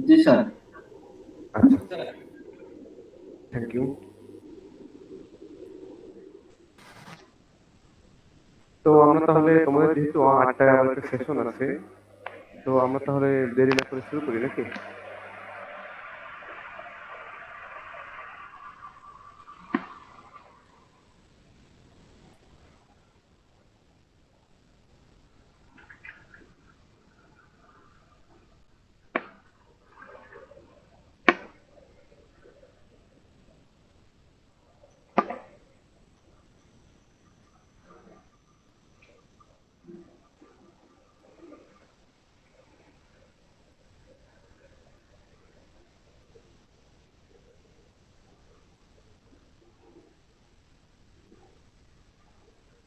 জি sir. আচ্ছা, thank you. তো আমরা তাহলে তোমাদের যেহেতু 8টায় আমার একটা সেশন আছে, তো আমরা তাহলে দেরি না করে শুরু করি নাকি?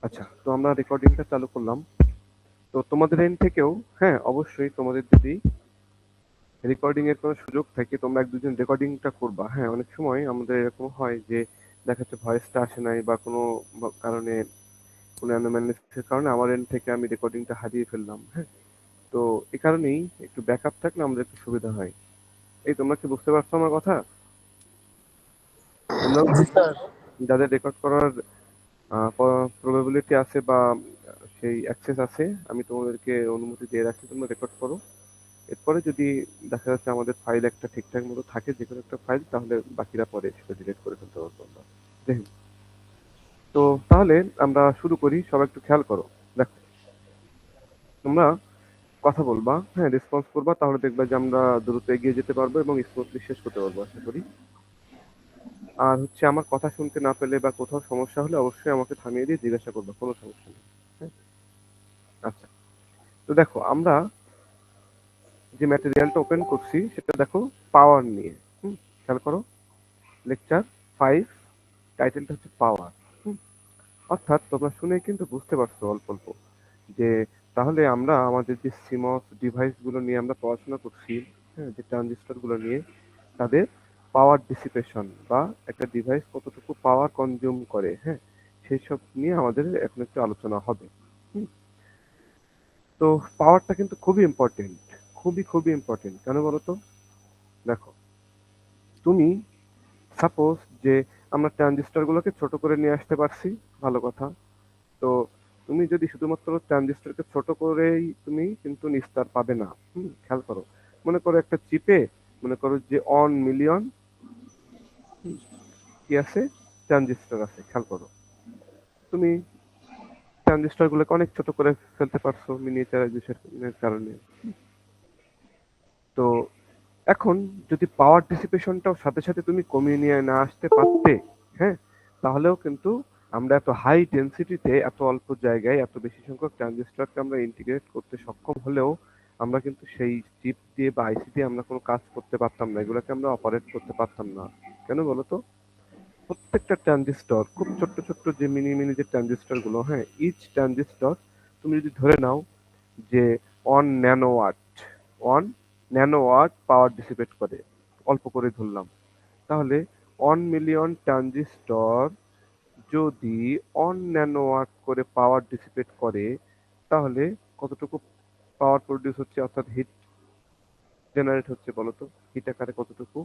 আচ্ছা, তো আমরা রেকর্ডিংটা চালু করলাম। তো তোমাদের এন্ড থেকেও, হ্যাঁ অবশ্যই তোমাদের যদি রেকর্ডিং এর কোনো সুযোগ থাকে তোমরা এক দুজন রেকর্ডিংটা করবা। হ্যাঁ, অনেক সময় আমাদের এরকম হয় যে দেখা যাচ্ছে ভয়েসটা আসে নাই বা কোনো কারণে, কোনো অ্যানোম্যালিসের কারণে আমার এন্ড থেকে আমি রেকর্ডিংটা হারিয়ে ফেললাম। হ্যাঁ, তো এই কারণেই একটু ব্যাকআপ থাকলে আমাদের একটু সুবিধা হয়। এই তোমরা কি বুঝতে পারছো আমার কথা? তোমরাও জি স্যার। যাদের রেকর্ড করার প্রবাবিলিটি আছে বা সেই অ্যাক্সেস আছে, আমি তোমাদেরকে অনুমতি দিয়ে রাখছি তোমরা রেকর্ড করো। এরপরে যদি দেখা যাচ্ছে আমাদের ফাইল একটা ঠিকঠাক মতো থাকে, যে কোনো একটা ফাইল, তাহলে বাকিরা পরে সেটা ডিলিট করে ফেলতে পারবো আমরা। যাই হোক, তো তাহলে আমরা শুরু করি। সবাই একটু খেয়াল করো। দেখো, তোমরা কথা বলবা, হ্যাঁ রেসপন্স করবা, তাহলে দেখবা যে আমরা দ্রুত এগিয়ে যেতে পারবো এবং স্মুথলি শেষ করতে পারবো আশা করি। আর হচ্ছে আমার কথা শুনতে না পেলে বা কোথাও সমস্যা হলে অবশ্যই আমাকে থামিয়ে দিয়ে জিজ্ঞাসা করবে, কোনো সমস্যা নেই। হ্যাঁ, আচ্ছা। তো দেখো, আমরা যে ম্যাটেরিয়ালটা ওপেন করছি সেটা দেখো পাওয়ার নিয়ে। খেয়াল করো, লেকচার 5, টাইটেলটা হচ্ছে পাওয়ার। অর্থাৎ তোমরা শুনে কিন্তু বুঝতে পারছো অল্প অল্প যে তাহলে আমরা আমাদের যে সিমস ডিভাইস গুলো নিয়ে আমরা পড়াশোনা করছি, হ্যাঁ, যে ট্রানজিস্টর গুলো নিয়ে তাদের পাওয়ার ডিসিপেশন বা একটা ডিভাইস কতটুকু পাওয়ার কনজিউম করে, হ্যাঁ, সেই সব নিয়ে আমাদের এখন একটু আলোচনা হবে। হুম, তো পাওয়ারটা কিন্তু খুবই ইম্পর্টেন্ট, খুবই খুবই ইম্পর্টেন্ট। কেন বলো তো? দেখো, তুমি সাপোজ যে আমরা ট্রানজিস্টর গুলোকে ছোট করে নিয়ে আসতে পারছি, ভালো কথা। তো তুমি যদি শুধুমাত্র ট্রানজিস্টরকে ছোট করেই তুমি কিন্তু নিস্তার পাবে না। খেয়াল করো, মনে করো একটা চিপে, মনে করো যে 1 মিলিয়ন কি আছে, ট্রানজিস্টর আছে। খেয়াল করো, তুমি ট্রানজিস্টর গুলোকে অনেক ছোট করে ফেলতে পারছো মিনিয়েচারাইজেশনের কারণে। তো এখন যদি পাওয়ার ডিসিপেশনটাও সাথে সাথে তুমি কমিয়ে নিয়ে না আসতে পারতে, হ্যাঁ, তাহলেও কিন্তু আমরা এত হাই ডেন্সিটিতে এত অল্প জায়গায় এত বেশি সংখ্যক ট্রানজিস্টরকে আমরা ইন্টিগ্রেট করতে সক্ষম হলেও আমরা কিন্তু সেই চিপ দিয়ে বা আইসি দিয়ে আমরা কোনো কাজ করতে পারতাম না, এগুলোকে আমরা অপারেট করতে পারতাম না। কেন বলো তো? প্রত্যেকটা ট্রানজিস্টর খুব ছোট্ট ছোট্ট যে মিনি মিনি যে ট্রানজিস্টর গুলো, হ্যাঁ, ইচ ট্রানজিস্টর তুমি যদি ধরে নাও যে 1 ন্যানোওয়াট, 1 ন্যানোওয়াট পাওয়ার ডিসিপেট করে, অল্প করে ধরলাম, তাহলে 1 মিলিয়ন ট্রানজিস্টর যদি 1 ন্যানোওয়াট করে পাওয়ার ডিসিপেট করে, তাহলে কতটুকু পাওয়ার প্রডিউস হচ্ছে, অর্থাৎ হিট জেনারেট হচ্ছে বলো তো? হিট আকারে কতটুকু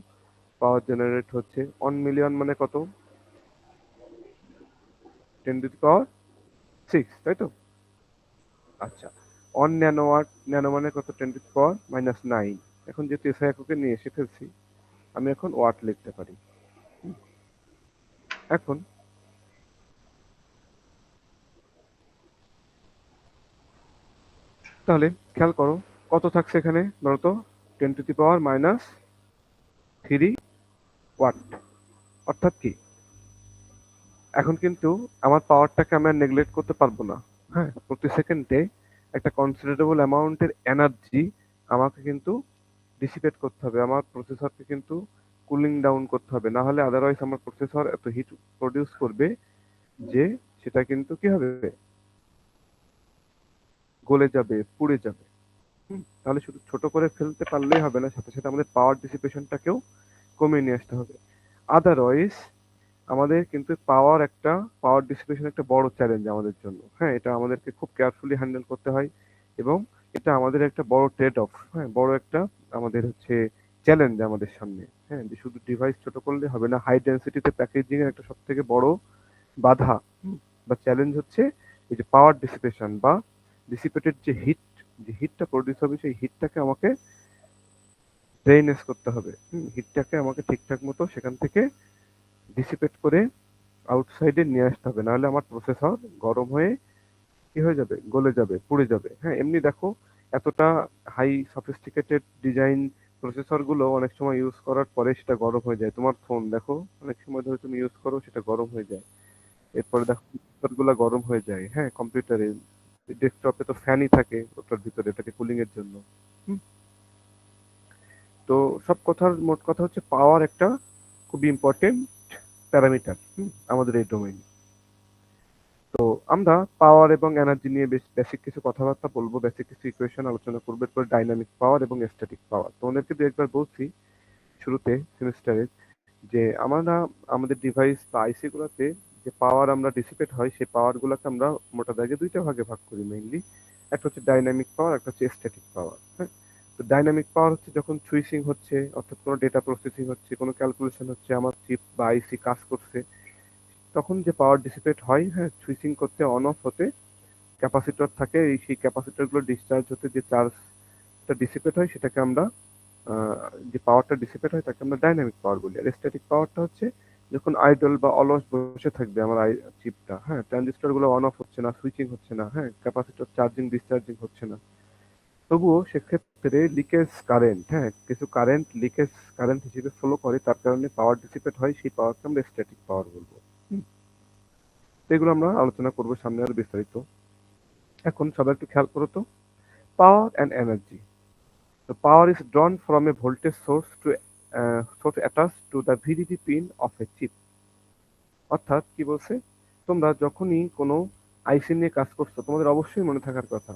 পাওয়ার জেনারেট হচ্ছে? 1 মিলিয়ন মানে কত? 10⁻⁶, তাই তো? আচ্ছা, 1 ন্যানোওয়াট, ন্যানো মানে কত? 10⁻⁻৯। এখন যেহেতু এসআই এককে নিয়ে এসে ফেলছি, আমি এখন ওয়াট লিখতে পারি। এখন তাহলে খেয়াল করো কত থাকছে এখানে বলো তো? 10⁻³ ওয়াট। অর্থাৎ কি, এখন কিন্তু আমার পাওয়ারটাকে আমি আর নেগলেক্ট করতে পারবো না। হ্যাঁ, প্রতি সেকেন্ডে একটা কনসিডারেবল অ্যামাউন্টের এনার্জি আমাকে কিন্তু ডিসিপেট করতে হবে, আমার প্রসেসরকে কিন্তু কুলিং ডাউন করতে হবে, না হলে আদারওয়াইজ আমার প্রসেসর এত হিট প্রডিউস করবে যে সেটা কিন্তু কি হবে, গলে যাবে, পুড়ে যাবে। তাহলে শুধু ছোট করে ফেলতে পারলেই হবে না, সাথে সাথে আমাদের পাওয়ার ডিসিপেশনটাকেও কমিয়ে নিয়ে আসতে হবে। আদারওয়াইজ আমাদের কিন্তু পাওয়ার ডিসিপেশন একটা বড় চ্যালেঞ্জ আমাদের জন্য। হ্যাঁ, এটা আমাদেরকে খুব কেয়ারফুলি হ্যান্ডেল করতে হয় এবং এটা আমাদের একটা বড় ট্রেড অফ, হ্যাঁ, বড় একটা আমাদের হচ্ছে চ্যালেঞ্জ আমাদের সামনে। হ্যাঁ, যে শুধু ডিভাইস ছোট করলে হবে না, হাই ডেন্সিটিতে প্যাকেজিং এর একটা সব থেকে বড় বাধা বা চ্যালেঞ্জ হচ্ছে এই যে পাওয়ার ডিসিপেশন বা ডিসিপেটেড যে হিট, যে হিটটা প্রডিউস হবে সেই হিটটাকে আমাকে ড্রেনেজ করতে হবে। হিটটাকে আমাকে ঠিকঠাক মতো সেখান থেকে ডিসিপেট করে আউটসাইডে নিয়ে আসতে হবে, নাহলে আমার প্রসেসর গরম হয়ে কি হয়ে যাবে, গলে যাবে, পুড়ে যাবে। হ্যাঁ, এমনি দেখো এতটা হাই সফিস্টিকেটেড ডিজাইন প্রসেসর গুলো অনেক সময় ইউজ করার পরে সেটা গরম হয়ে যায়। তোমার ফোন দেখো অনেক সময় ধরে তুমি ইউজ করো সেটা গরম হয়ে যায়, এরপরে দেখো গুলা গরম হয়ে যায়। হ্যাঁ, কম্পিউটারে ডেস্কটপে তো ফ্যানই থাকে ওটার ভিতরে, এটাকে কুলিং এর জন্য। হুম, তো সব কথার মোট কথা হচ্ছে পাওয়ার একটা খুবই ইম্পর্টেন্ট প্যারামিটার আমাদের এই ডোমেইন। তো আমরা পাওয়ার এবং এনার্জি নিয়ে বেশ বেসিক কিছু কথাবার্তা বলবো, বেসিক কিছু ইকুয়েশন আলোচনা করবো, এরপর ডাইনামিক পাওয়ার এবং স্ট্যাটিক পাওয়ার। তোমাদেরকে দু একবার বলছি শুরুতে সেমিস্টারে যে আমরা আমাদের ডিভাইস বা আইসি গুলোতে যে পাওয়ার আমরা ডিসিপেট হয় সেই পাওয়ার গুলোকে আমরা মোটা দাগে দুইটা ভাগে ভাগ করি মেইনলি। একটা হচ্ছে ডাইনামিক পাওয়ার, একটা হচ্ছে স্ট্যাটিক পাওয়ার। হ্যাঁ, তো ডাইনামিক পাওয়ার হচ্ছে যখন সুইচিং হচ্ছে, অর্থাৎ কোনো ডেটা প্রসেসিং হচ্ছে, কোনো ক্যালকুলেশন হচ্ছে, আমার চিপ বা আইসি কাজ করছে, তখন যে পাওয়ার ডিসিপেট হয়, হ্যাঁ, সুইচিং করতে অন অফ হতে ক্যাপাসিটর থাকে, এই সেই ক্যাপাসিটর গুলো ডিসচার্জ হতে যে চার্জটা ডিসিপেট হয় সেটাকে আমরা যে পাওয়ারটা ডিসিপেট হয় তাকে আমরা ডাইনামিক পাওয়ার বলি। আর স্ট্যাটিক পাওয়ারটা হচ্ছে যখন আইডল বা অলস বসে থাকবে আমার চিপটা, হ্যাঁ, ট্রানজিস্টর গুলো অন অফ হচ্ছে না, সুইচিং হচ্ছে না, হ্যাঁ, ক্যাপাসিটর চার্জিং ডিসচার্জিং হচ্ছে না, তবুও সেক্ষেত্রে লিকেজ কারেন্ট, হ্যাঁ, কিছু কারেন্ট লিকেজ কারেন্ট হিসেবে ফ্লো করে, তার কারণে পাওয়ার ডিসিপেট হয়, সেই পাওয়ারকে আমরা স্ট্যাটিক পাওয়ার বলবো। হুম, তো এগুলো আমরা আলোচনা করবো সামনে আরো বিস্তারিত। এখন সবাই একটু খেয়াল করো তো, power and energy. The power is drawn from a voltage source attached to the VDD pin of a chip. অর্থাৎ কি বলছে, তোমরা যখনই কোনো আইসি নিয়ে কাজ করছো তোমাদের অবশ্যই মনে থাকার কথা,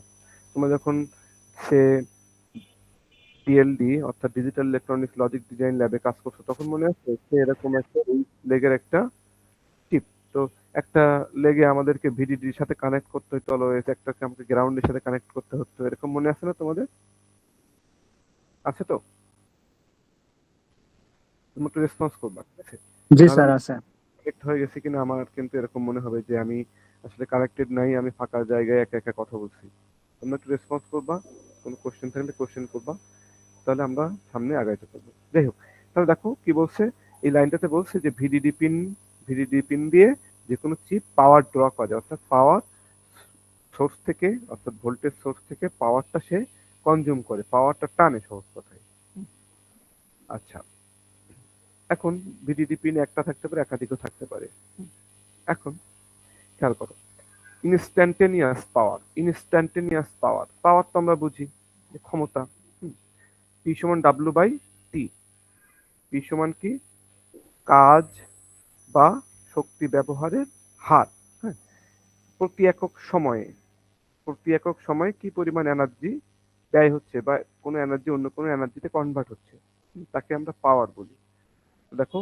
তোমরা যখন সে ডিএলডি অর্থাৎ ডিজিটাল ইলেকট্রনিক্স লজিক ডিজাইন ল্যাবে কাজ করছো তখন মনে আছে সে এরকম একটা লেগের একটা চিপ, তো একটা লেগে আমাদেরকে ভিডিডির সাথে কানেক্ট করতে হতো, অলওয়েজ একটাকে আমাকে গ্রাউন্ডের সাথে কানেক্ট করতে হতো, এরকম মনে আছে না তোমাদের? আছে তো? তুমি একটু রেসপন্স করবা, ঠিক আছে? জি নাহলে স্যার আমি আছে। কানেক্ট হয়ে গেছি কিনা আমার কিন্তু এরকম মনে হবে যে আমি আসলে কানেক্টেড নাই, আমি ফাঁকা জায়গায় একা একা কথা বলছি। তোমরা একটু রেসপন্স করবা, কোনো কোশ্চেন থাকলে কোশ্চেন করবা, তাহলে আমরা সামনে আগাইতে পারবো। যাই হোক, তাহলে দেখো কি বলছে, এই লাইনটাতে বলছে যে ভিডিডি পিন দিয়ে যে কোনো চিপ পাওয়ার ড্র করে, অর্থাৎ পাওয়ার সোর্স থেকে, অর্থাৎ ভোল্টেজ সোর্স থেকে পাওয়ারটা সে কনজিউম করে, পাওয়ারটা টানে সহজ কথায়। আচ্ছা, এখন ভিডিডি পিন একটা থাকতে পারে, একাধিকও থাকতে পারে। এখন খেয়াল করো, ইনস্ট্যান্টেনিয়াস পাওয়ার, পাওয়ার তো আমরা বুঝি যে ক্ষমতা। পি সমান ডাব্লিউ বাই টি। পি সমান কি, কাজ বা শক্তি ব্যবহারের হার। হ্যাঁ, প্রতি একক সময়ে, প্রতি একক সময়ে কি পরিমাণ এনার্জি ব্যয় হচ্ছে বা কোনো এনার্জি অন্য কোনো এনার্জিতে কনভার্ট হচ্ছে, তাকে আমরা পাওয়ার বলি। দেখো,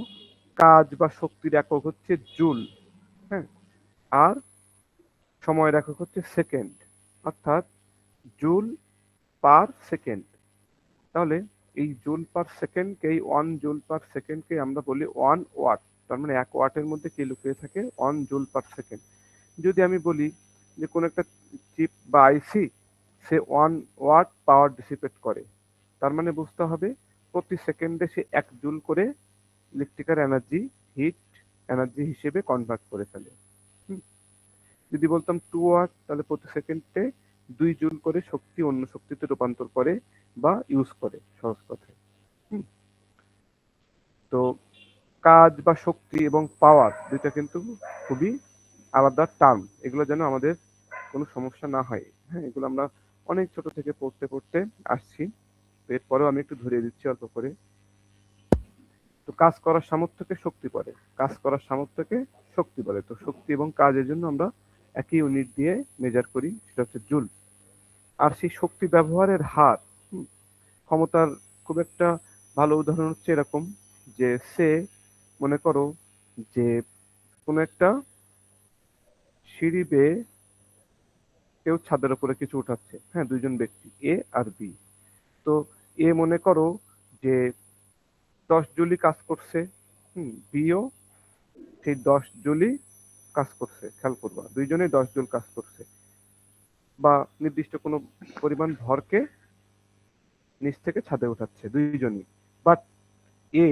কাজ বা শক্তির একক হচ্ছে জুল, হ্যাঁ, আর সময়ের একক হচ্ছে সেকেন্ড, অর্থাৎ জুল পার সেকেন্ড। তাহলে এই জুল পার সেকেন্ডকে, এই 1 জুল পার সেকেন্ডকে আমরা বলি 1 ওয়াট। তার মানে 1 ওয়াটের মধ্যে কি লুকিয়ে থাকে, 1 জুল পার সেকেন্ড। যদি আমি বলি যে কোন একটা চিপ বা আইসি সে 1 ওয়াট পাওয়ার ডিসিপেট করে, তার মানে বুঝতে হবে প্রতি সেকেন্ডে সে 1 জুল করে ইলেকট্রিক্যাল এনার্জি, হিট এনার্জি হিসেবে কনভার্ট করে ফেলে। হুম, যদি বলতাম 2 ওয়াট, তাহলে প্রতি সেকেন্ডে 2 জুল করে শক্তি অন্য শক্তিতে রূপান্তর করে বা ইউজ করে, সহজ কথায়। হুম, তো কাজ বা শক্তি এবং পাওয়ার দুইটা কিন্তু খুবই আলাদা টার্ম, এগুলো যেন আমাদের কোনো সমস্যা না হয়। হ্যাঁ, এগুলো আমরা অনেক ছোট থেকে পড়তে পড়তে আসছি, তো এরপরেও আমি একটু ধরিয়ে দিচ্ছি অল্প করে। তো কাজ করার সামর্থ্যকে শক্তি বলে, কাজ করার সামর্থ্যকে শক্তি বলে। তো শক্তি এবং কাজের জন্য আমরা একই ইউনিট দিয়ে মেজার করি, সেটা হচ্ছে জুল। আর সেই শক্তি ব্যবহারের হার, হুম, ক্ষমতার খুব একটা ভালো উদাহরণ হচ্ছে এরকম যে সে, মনে করো যে কোনো একটা সিঁড়ি বেয়ে কেউ ছাদের উপরে কিছু উঠাচ্ছে, হ্যাঁ, দুইজন ব্যক্তি এ আর বি। তো এ মনে করো যে 10 জুলই কাজ করছে, বিও সেই 10 জুলই কাজ করছে, খেয়াল করবা দুইজনেই 10 জুল কাজ করছে, বা নির্দিষ্ট কোনো পরিমাণ ভরকে নিচ থেকে ছাদে উঠাচ্ছে দুইজনই। বাট এ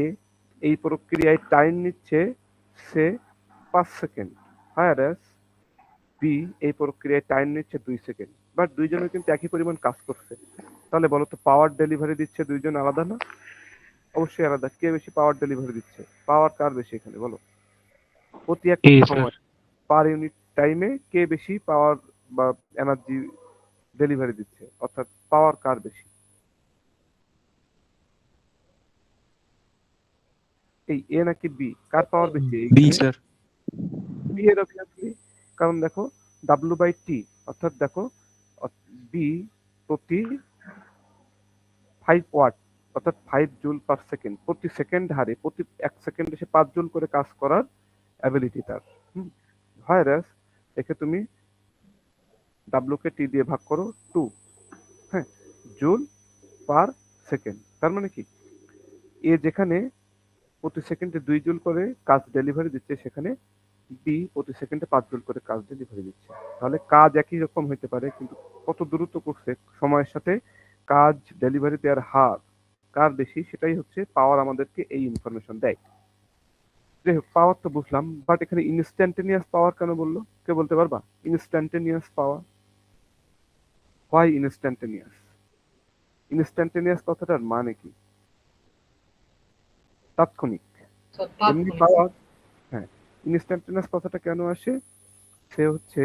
এই প্রক্রিয়ায় টাইম নিচ্ছে সে 5 সেকেন্ড, হায়ার বি এই প্রক্রিয়ায় টাইম নিচ্ছে 2 সেকেন্ড, বাট দুইজনে কিন্তু একই পরিমাণ কাজ করছে। তাহলে বলো তো পাওয়ার ডেলিভারি দিচ্ছে দুইজন আলাদা না? অবশ্যই আলাদা। কে বেশি পাওয়ার ডেলিভারি দিচ্ছে? পাওয়ার কার বেশি এখানে বলো? প্রতি একটা সময় পার ইউনিট টাইমে কে বেশি পাওয়ার বা এনার্জি ডেলিভারি দিচ্ছে, অর্থাৎ পাওয়ার কার বেশি? এই এ নাকি বি, কার পাওয়ার বেশি বি এইখানে? স্যার। বি এর অবভিয়াসলি, কারণ দেখো W/T, অর্থাৎ দেখো বি প্রতি 5 ওয়াট, অর্থাৎ 5 জুল পার সেকেন্ড, প্রতি সেকেন্ড হারে প্রতি 1 সেকেন্ডে সে 5 জুল করে কাজ করার অ্যাবিলিটি তার। ভাইরাস একে তুমি ডাব্লিউ কে টি দিয়ে ভাগ করো 2, হ্যাঁ, জুল পার সেকেন্ড। তার মানে কি এ যেখানে প্রতি সেকেন্ডে 2 জুল করে কাজ ডেলিভারি দিচ্ছে, সেখানে বি প্রতি সেকেন্ডে 5 জুল করে কাজ ডেলিভারি দিচ্ছে। তাহলে কাজ একই রকম হইতে পারে, কিন্তু কত দ্রুত করছে সময়ের সাথে কাজ ডেলিভারি দেওয়ার হার কার বেশি, সেটাই হচ্ছে পাওয়ার আমাদেরকে এই ইনফরমেশন দেয়। যাই হোক, পাওয়ার তো বুঝলাম, বাট এখানে ইনস্ট্যান্টেনিয়াস পাওয়ার কেন বললো? কে বলতে পারবা? Instantaneous power, why instantaneous? Instantaneous কথাটার মানে কি? তাৎক্ষণিক। এমনি পাওয়ার, হ্যাঁ, ইনস্ট্যান্টেনিয়াস কথাটা কেন আসে? সে হচ্ছে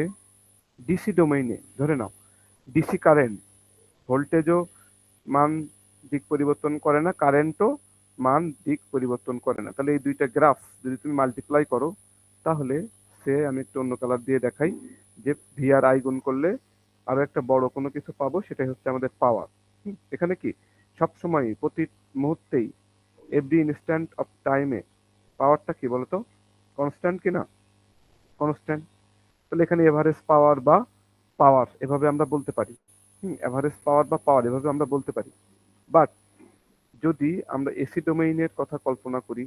ডিসি ডোমেইনে, ধরে নাও ডিসি কারেন্ট, ভোল্টেজও মান দিক পরিবর্তন করে না, কারেন্টও মান দিক পরিবর্তন করে না। তাহলে এই দুইটা গ্রাফ যদি তুমি মাল্টিপ্লাই করো, তাহলে সে, আমি একটু অন্য কালার দিয়ে দেখাই, যে ভি আর আই গুণ করলে আরো একটা বড় কোনো কিছু পাবো, সেটাই হচ্ছে আমাদের পাওয়ার। এখানে কি সবসময় প্রতি মুহূর্তেই, এভরি ইনস্ট্যান্ট অফ টাইমে পাওয়ারটা কি বলতো? কনস্ট্যান্ট কিনা? কনস্ট্যান্ট। তাহলে এখানে এভারেজ পাওয়ার বা পাওয়ার এভাবে আমরা বলতে পারি, এভারেজ পাওয়ার বা পাওয়ার এভাবে আমরা বলতে পারি। বাট যদি আমরা এসি ডোমেইনের কথা কল্পনা করি,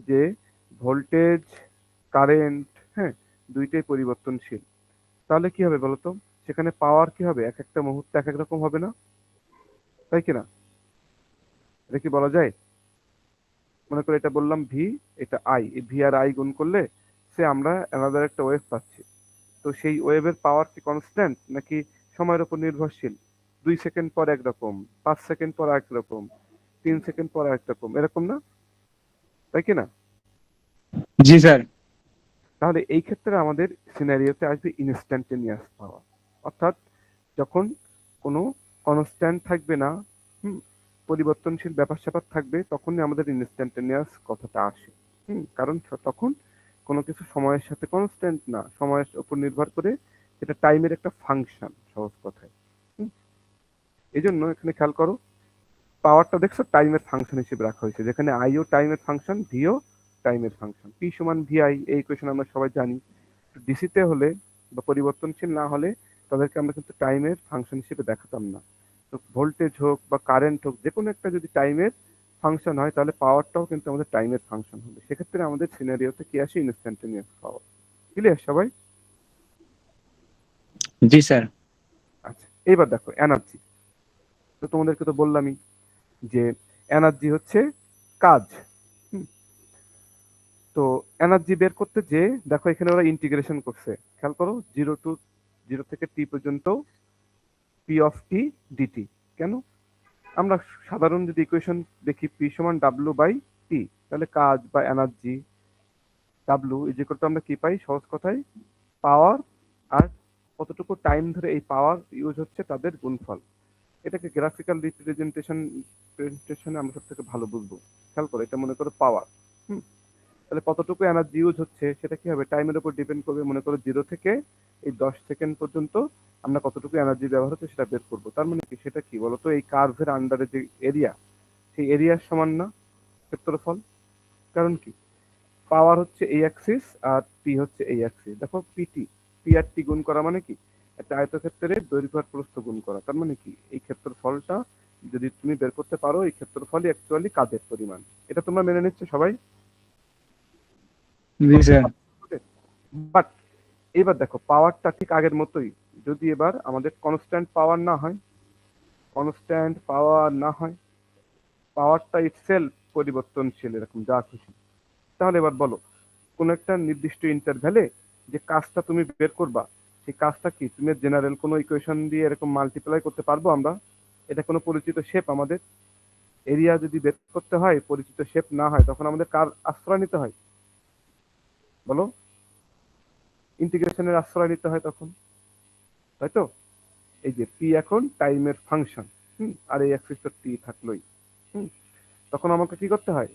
যে ভোল্টেজ, কারেন্ট, হ্যাঁ, দুইটাই পরিবর্তনশীল, তাহলে কি হবে বলতো? সেখানে পাওয়ার কি হবে? এক একটা মুহূর্তে এক এক রকম হবে না, তাই কিনা? এটা কি বলা যায়? মনে করে এটা বললাম ভি, এটা আই, এই ভি আর আই গুণ করলে সে আমরা অ্যানাদার একটা ওয়েভ পাচ্ছি। তো সেই ওয়েভের পাওয়ার কি কনস্ট্যান্ট নাকি সময়ের উপর নির্ভরশীল? 2 সেকেন্ড পর একরকম, 5 সেকেন্ড পর একরকম, 3 সেকেন্ড পর একরকম, এরকম না? তাই কি না? জি স্যার। তাহলে এই ক্ষেত্রে আমাদের সিনারিওতে আসবে ইনস্ট্যান্টেনিয়াস পাওয়ার, অর্থাৎ যখন কোনো কনস্ট্যান্ট থাকবে না, হুম, পরিবর্তনশীল ব্যাপার স্যাপার থাকবে, তখনই আমাদের ইনস্ট্যান্টেনিয়াস কথাটা আসে। কারণ তখন কোনো কিছু সময়ের সাথে কনস্ট্যান্ট না, সময়ের উপর নির্ভর করে, এটা টাইমের একটা ফাংশন, সহজ কথায়। এই জন্য এখানে খেয়াল করো, পাওয়ারটা দেখছো টাইমের ফাংশন হিসেবে রাখা হয়েছে, যেখানে আইও টাইমের ফাংশন, ভিও টাইমের ফাংশন, পি সমান ভিআই, এই ইকুয়েশন আমরা সবাই জানি। ডিসিতে হলে বা পরিবর্তনশীল না হলে তাদেরকে আমরা কিন্তু টাইমের ফাংশন হিসেবে দেখাতাম না। তো ভোল্টেজ হোক বা কারেন্ট হোক, যে কোনো একটা যদি টাইমের ফাংশন হয়, তাহলে পাওয়ারটাও কিন্তু আমাদের টাইমের ফাংশন হবে। সেক্ষেত্রে আমাদের সিনারিওতে কি আসে? ইনস্ট্যান্টেনিয়াস পাওয়ার। ক্লিয়ার সবাই? জি স্যার। আচ্ছা, এবার দেখো এনার্জি। তো তোমাদেরকে তো বললামই যে এনার্জি হচ্ছে কাজ। হুম, তো এনার্জি বের করতে যে দেখো এখানে ওরা ইন্টিগ্রেশন করছে, খেয়াল করো, 0 থেকে টি পর্যন্ত পি অফ টি ডিটি। কেন? আমরা সাধারণ যদি ইকুয়েশন দেখি, পি সমান ডাব্লিউ বাই টি, তাহলে কাজ বা energy W is equal two আমরা কি পাই? সহজ কথায় পাওয়ার, আর কতটুকু টাইম ধরে এই পাওয়ার ইউজ হচ্ছে তাদের গুণফল। এটাকে গ্রাফিক্যাল রিপ্রেজেন্টেশনে আমরা সব থেকে ভালো বুঝবো। খেয়াল করো, এটা মনে করো পাওয়ার। তাহলে কতটুকু এনার্জি ইউজ হচ্ছে সেটা কি হবে? টাইমের উপর ডিপেন্ড করবে। মনে করো 0 থেকে এই 10 সেকেন্ড পর্যন্ত আমরা কতটুকু এনার্জি ব্যবহার হচ্ছে সেটা বের করবো। তার মানে কি? সেটা কি বলতো? এই কার্ভের আন্ডারে যে এরিয়া, সেই এরিয়ার সমান না ক্ষেত্রফল। কারণ কি? পাওয়ার হচ্ছে এই অ্যাক্সিস আর পি হচ্ছে এই অ্যাক্সিস। দেখো পিটি, পি আর টি গুণ করা মানে কি? একটা আয়তক্ষেত্রের দৈর্ঘ্য আর প্রস্থ গুণ করা। তার মানে কি? এই ক্ষেত্রফলটা যদি তুমি বের করতে পারো এই ক্ষেত্রফলই অ্যাকচুয়ালি কাজের পরিমাণ। এটা তোমরা মেনে নিচ্ছ সবাই? জি স্যার। বাট এবার দেখো পাওয়ারটা ঠিক আগের মতোই, যদি এবার আমাদের কনস্ট্যান্ট পাওয়ার না হয়, কনস্ট্যান্ট পাওয়ার না হয়, পাওয়ারটা ইটসেলফ পরিবর্তনশীল এরকম যা খুশি, তাহলে এবার বলো কোন একটা নির্দিষ্ট ইন্টারভ্যালে যে কাজটা তুমি বের করবা সেই কাজটা কি তুমি জেনারেল কোনো ইকুয়েশন দিয়ে এরকম মাল্টিপ্লাই করতে পারবো আমরা? এটা কোনো পরিচিত শেপ আমাদের এরিয়া যদি বের করতে হয় পরিচিত শেপ না হয় তখন আমাদের কার আশ্রয় নিতে হয় বলো? ইন্টিগ্রেশনের আশ্রয় নিতে হয় তখন, তাই তো? এই যে পি এখন টাইমের ফাংশন, আর এই অ্যাক্সিসটা টি থাকলোই, হুম তখন আমাকে কি করতে হয়?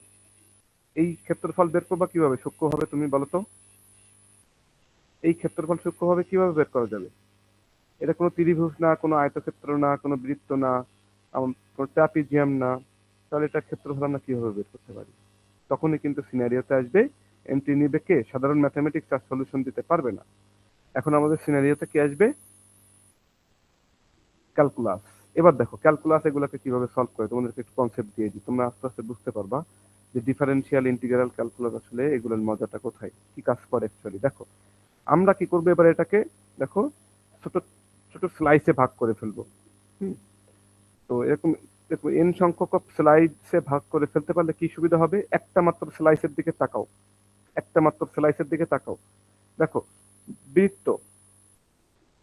এই ক্ষেত্রফল বের করবা কিভাবে সূক্ষ্মভাবে তুমি বলো তো? এই ক্ষেত্রফল সূক্ষ্মভাবে কিভাবে বের করা যাবে? এটা কোনো ত্রিভুজ না, কোনো আয়তক্ষেত্র না, কোনো বৃত্ত না, কোনো ট্রাপিজিয়াম না, তাহলে এটা ক্ষেত্রফল আমরা কিভাবে বের করতে পারি? তখনই কিন্তু সিনারিওতে আসবে এমটি নিবে কে? সাধারণ ম্যাথমেটিক্স আর সলিউশন দিতে পারবে না। এখন আমাদের সিনারিওতে কি আসবে? ক্যালকুলাস। এবার দেখো ক্যালকুলাস এগুলোকে কিভাবে সলভ করে তোমাদেরকে একটু কনসেপ্ট দিয়ে দিই, তোমরা আস্তে আস্তে বুঝতে পারবা যে ডিফারেন্সিয়াল ইন্টিগ্রাল ক্যালকুলাস আসলে এগুলোর মজাটা কোথায়, কি কাজ করে অ্যাকচুয়ালি। দেখো আমরা কি করবো এবার এটাকে, দেখো ছোট ছোট স্লাইসে ভাগ করে ফেলবো। হুম তো এরকম দেখো এন সংখ্যক স্লাইসে ভাগ করে ফেলতে পারলে কি সুবিধা হবে? একটা মাত্র স্লাইসের দিকে তাকাও, একটা মাত্র স্লাইসের দিকে তাকাও। দেখো বৃত্ত,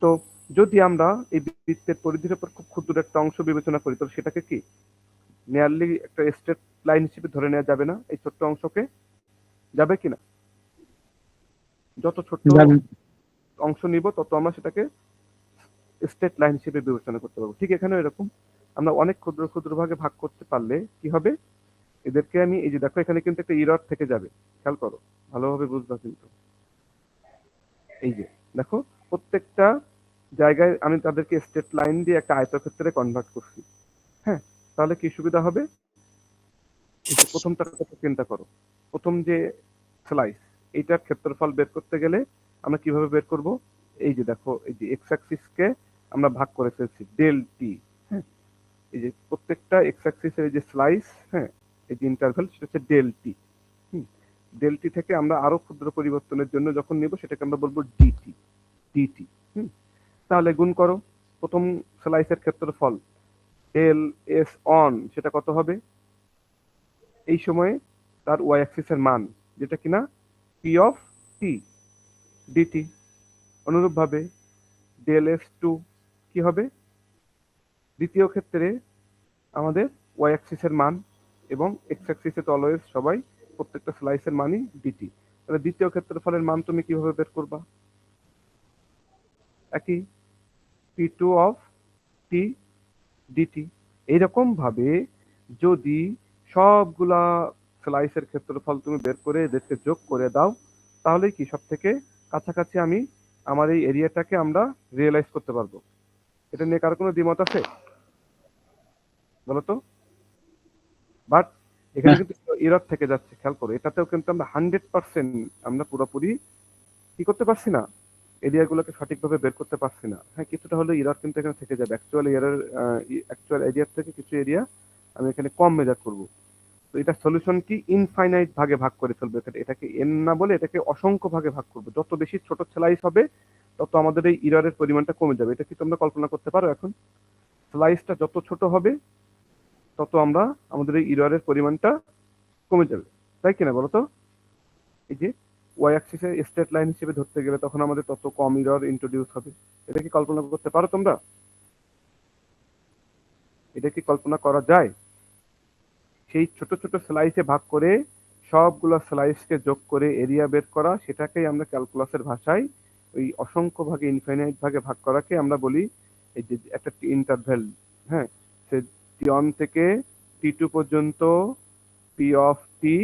তো যদি আমরা এই বৃত্তের পরিধির উপর খুব ক্ষুদ্র একটা অংশ বিবেচনা করি তাহলে সেটাকে কি নিয়ারলি একটা স্ট্রেট লাইন হিসেবে ধরে নেওয়া যাবে না? এই ছোট্ট অংশকে যাবে কিনা? যত ছোট যাবে। অংশ নিব তত আমরা সেটাকে স্ট্রেট লাইন হিসেবে বিবেচনা করতে পারবো। ঠিক এখানে এরকম আমরা অনেক ক্ষুদ্র ক্ষুদ্র ভাগে ভাগ করতে পারলে কি হবে, এদেরকে আমি এই যে দেখো এখানে কিন্তু একটা ইরর থেকে যাবে, খেয়াল করো ভালোভাবে বুঝবা কিন্তু। এই যে দেখো প্রত্যেকটা জায়গায় আমি তাদেরকে স্ট্রেট লাইন দিয়ে একটা আয়তক্ষেত্রে কনভার্ট করছি। হ্যাঁ, তাহলে কি সুবিধা হবে? এই যে প্রথমটার কথা চিন্তা করো, প্রথম যে স্লাইস, এইটার ক্ষেত্রফল বের করতে গেলে আমরা কিভাবে বের করব? এই যে দেখো এই যে এক্স অ্যাক্সিসকে আমরা ভাগ করে ফেলছি ডেল টি। হ্যাঁ, এই যে প্রত্যেকটা এক্স অ্যাক্সিসের এই যে স্লাইস, হ্যাঁ এই যে ইন্টারভ্যাল সেটা হচ্ছে ডেল টি। ডেল টি থেকে আমরা আরো ক্ষুদ্র পরিবর্তনের জন্য যখন নিব সেটাকে আমরা বলবো ডিটি, ডিটি। তাহলে গুণ করো প্রথম স্লাইসের ক্ষেত্রফল ডেল এস অন সেটা কত হবে এই সময়ে তার ওয়াই অ্যাক্সিসের মান, যেটা কিনা পি অফ টি ডিটি। অনুরূপভাবে ডেল এস টু কি হবে দ্বিতীয় ক্ষেত্রে আমাদের ওয়াই অ্যাক্সিসের মান, এবং এক্স অ্যাক্সিসে তো অলওয়েজ সবাই প্রত্যেকটা স্লাইসের মানই ডিটি। তাহলে দ্বিতীয় ক্ষেত্রফলের মান তুমি কিভাবে বের করবা? একই P two of T DT. এইরকম ভাবে যদি সবগুলা স্লাইসের ক্ষেত্রফল তুমি বের করে এদেরকে যোগ করে দাও তাহলে কি সব থেকে কাছাকাছি আমি আমার এই এরিয়াটাকে আমরা রিয়েলাইজ করতে পারবো। এটা নিয়ে কারো কোনো দ্বিমত আছে বলতো? বাট এখানে হ্যাঁ কিন্তু এরর থেকে যাচ্ছে, খেয়াল করো এটাতেও কিন্তু আমরা 100% আমরা পুরোপুরি কি করতে পারছি না, এরিয়া গুলোকে সঠিকভাবে বের করতে পারছি না। হ্যাঁ কিছুটা হলে এরর কিন্তু এখানে থেকে যাবে, অ্যাকচুয়াল এরিয়ার থেকে কিছু এরিয়া আমি এখানে কম মেজার করব। তো এটা সলিউশন কি ইনফাইনাইট ভাগে ভাগ করে ফেলবো, এটাকে এন না বলে এটাকে অসংখ্য ভাগে ভাগ করবো। যত বেশি ছোট স্লাইস হবে তত আমাদের এই ইররের পরিমাণটা কমে যাবে। এটা কি তোমরা কল্পনা করতে পারো? এখন স্লাইসটা যত ছোট হবে তত আমরা আমাদের এই ইররের পরিমাণটা কমে যাবে, তাই কিনা বলো তো? এই যে ওয়াই অ্যাক্সিসে স্ট্রেট লাইন হিসেবে ধরতে গেলে তখন আমাদের তত কম ইরর ইন্ট্রোডিউস হবে। এটা কি কল্পনা করতে পারো তোমরা? এটা কি কল্পনা করা যায়? সেই ছোট ছোট স্লাইসে ভাগ করে সবগুলো স্লাইসকে যোগ করে এরিয়া বের করা, সেটাকেই আমরা ক্যালকুলাসের ভাষায় ওই অসংখ্য ভাগে ইনফাইনাইট ভাগে ভাগ করাকে আমরা বলি এই যে একটা ইন্টারভ্যাল। হ্যাঁ, সে টি ওয়ান থেকে টি টু পর্যন্ত পি অফ টি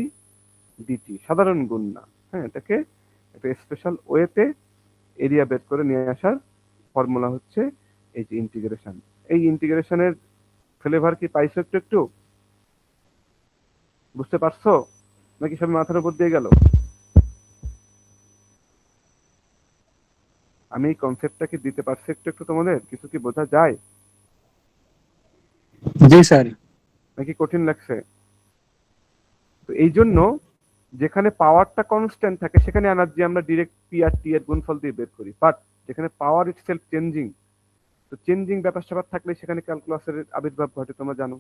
ডিটি সাধারণ গুণ না। হ্যাঁ, এটাকে একটা স্পেশাল ওয়েতে এরিয়া বের করে নিয়ে আসার ফর্মুলা হচ্ছে এই যে ইন্টিগ্রেশন। এই ইন্টিগ্রেশনের ফ্লেভার কি পাইছো একটু একটু? বুঝতে পারছো নাকি সব মাথার উপর দিয়ে গেল? আমি এই কনসেপ্টটা কি দিতে পারছি একটু একটু? তোমাদের কিছু কি বোঝা যায়? জি স্যার। নাকি কঠিন লাগছে? তো এই জন্য যেখানে পাওয়ারটা কনস্ট্যান্ট থাকে সেখানে এনার্জি আমরা ডিরেক্ট পি আর টি এর গুণফল দিয়ে বের করি, বাট যেখানে পাওয়ার ইটসেলফ চেঞ্জিং, তো চেঞ্জিং ব্যাপার স্যাপার থাকলে সেখানে ক্যালকুলাসের আবির্ভাব ঘটে, তোমরা জানো।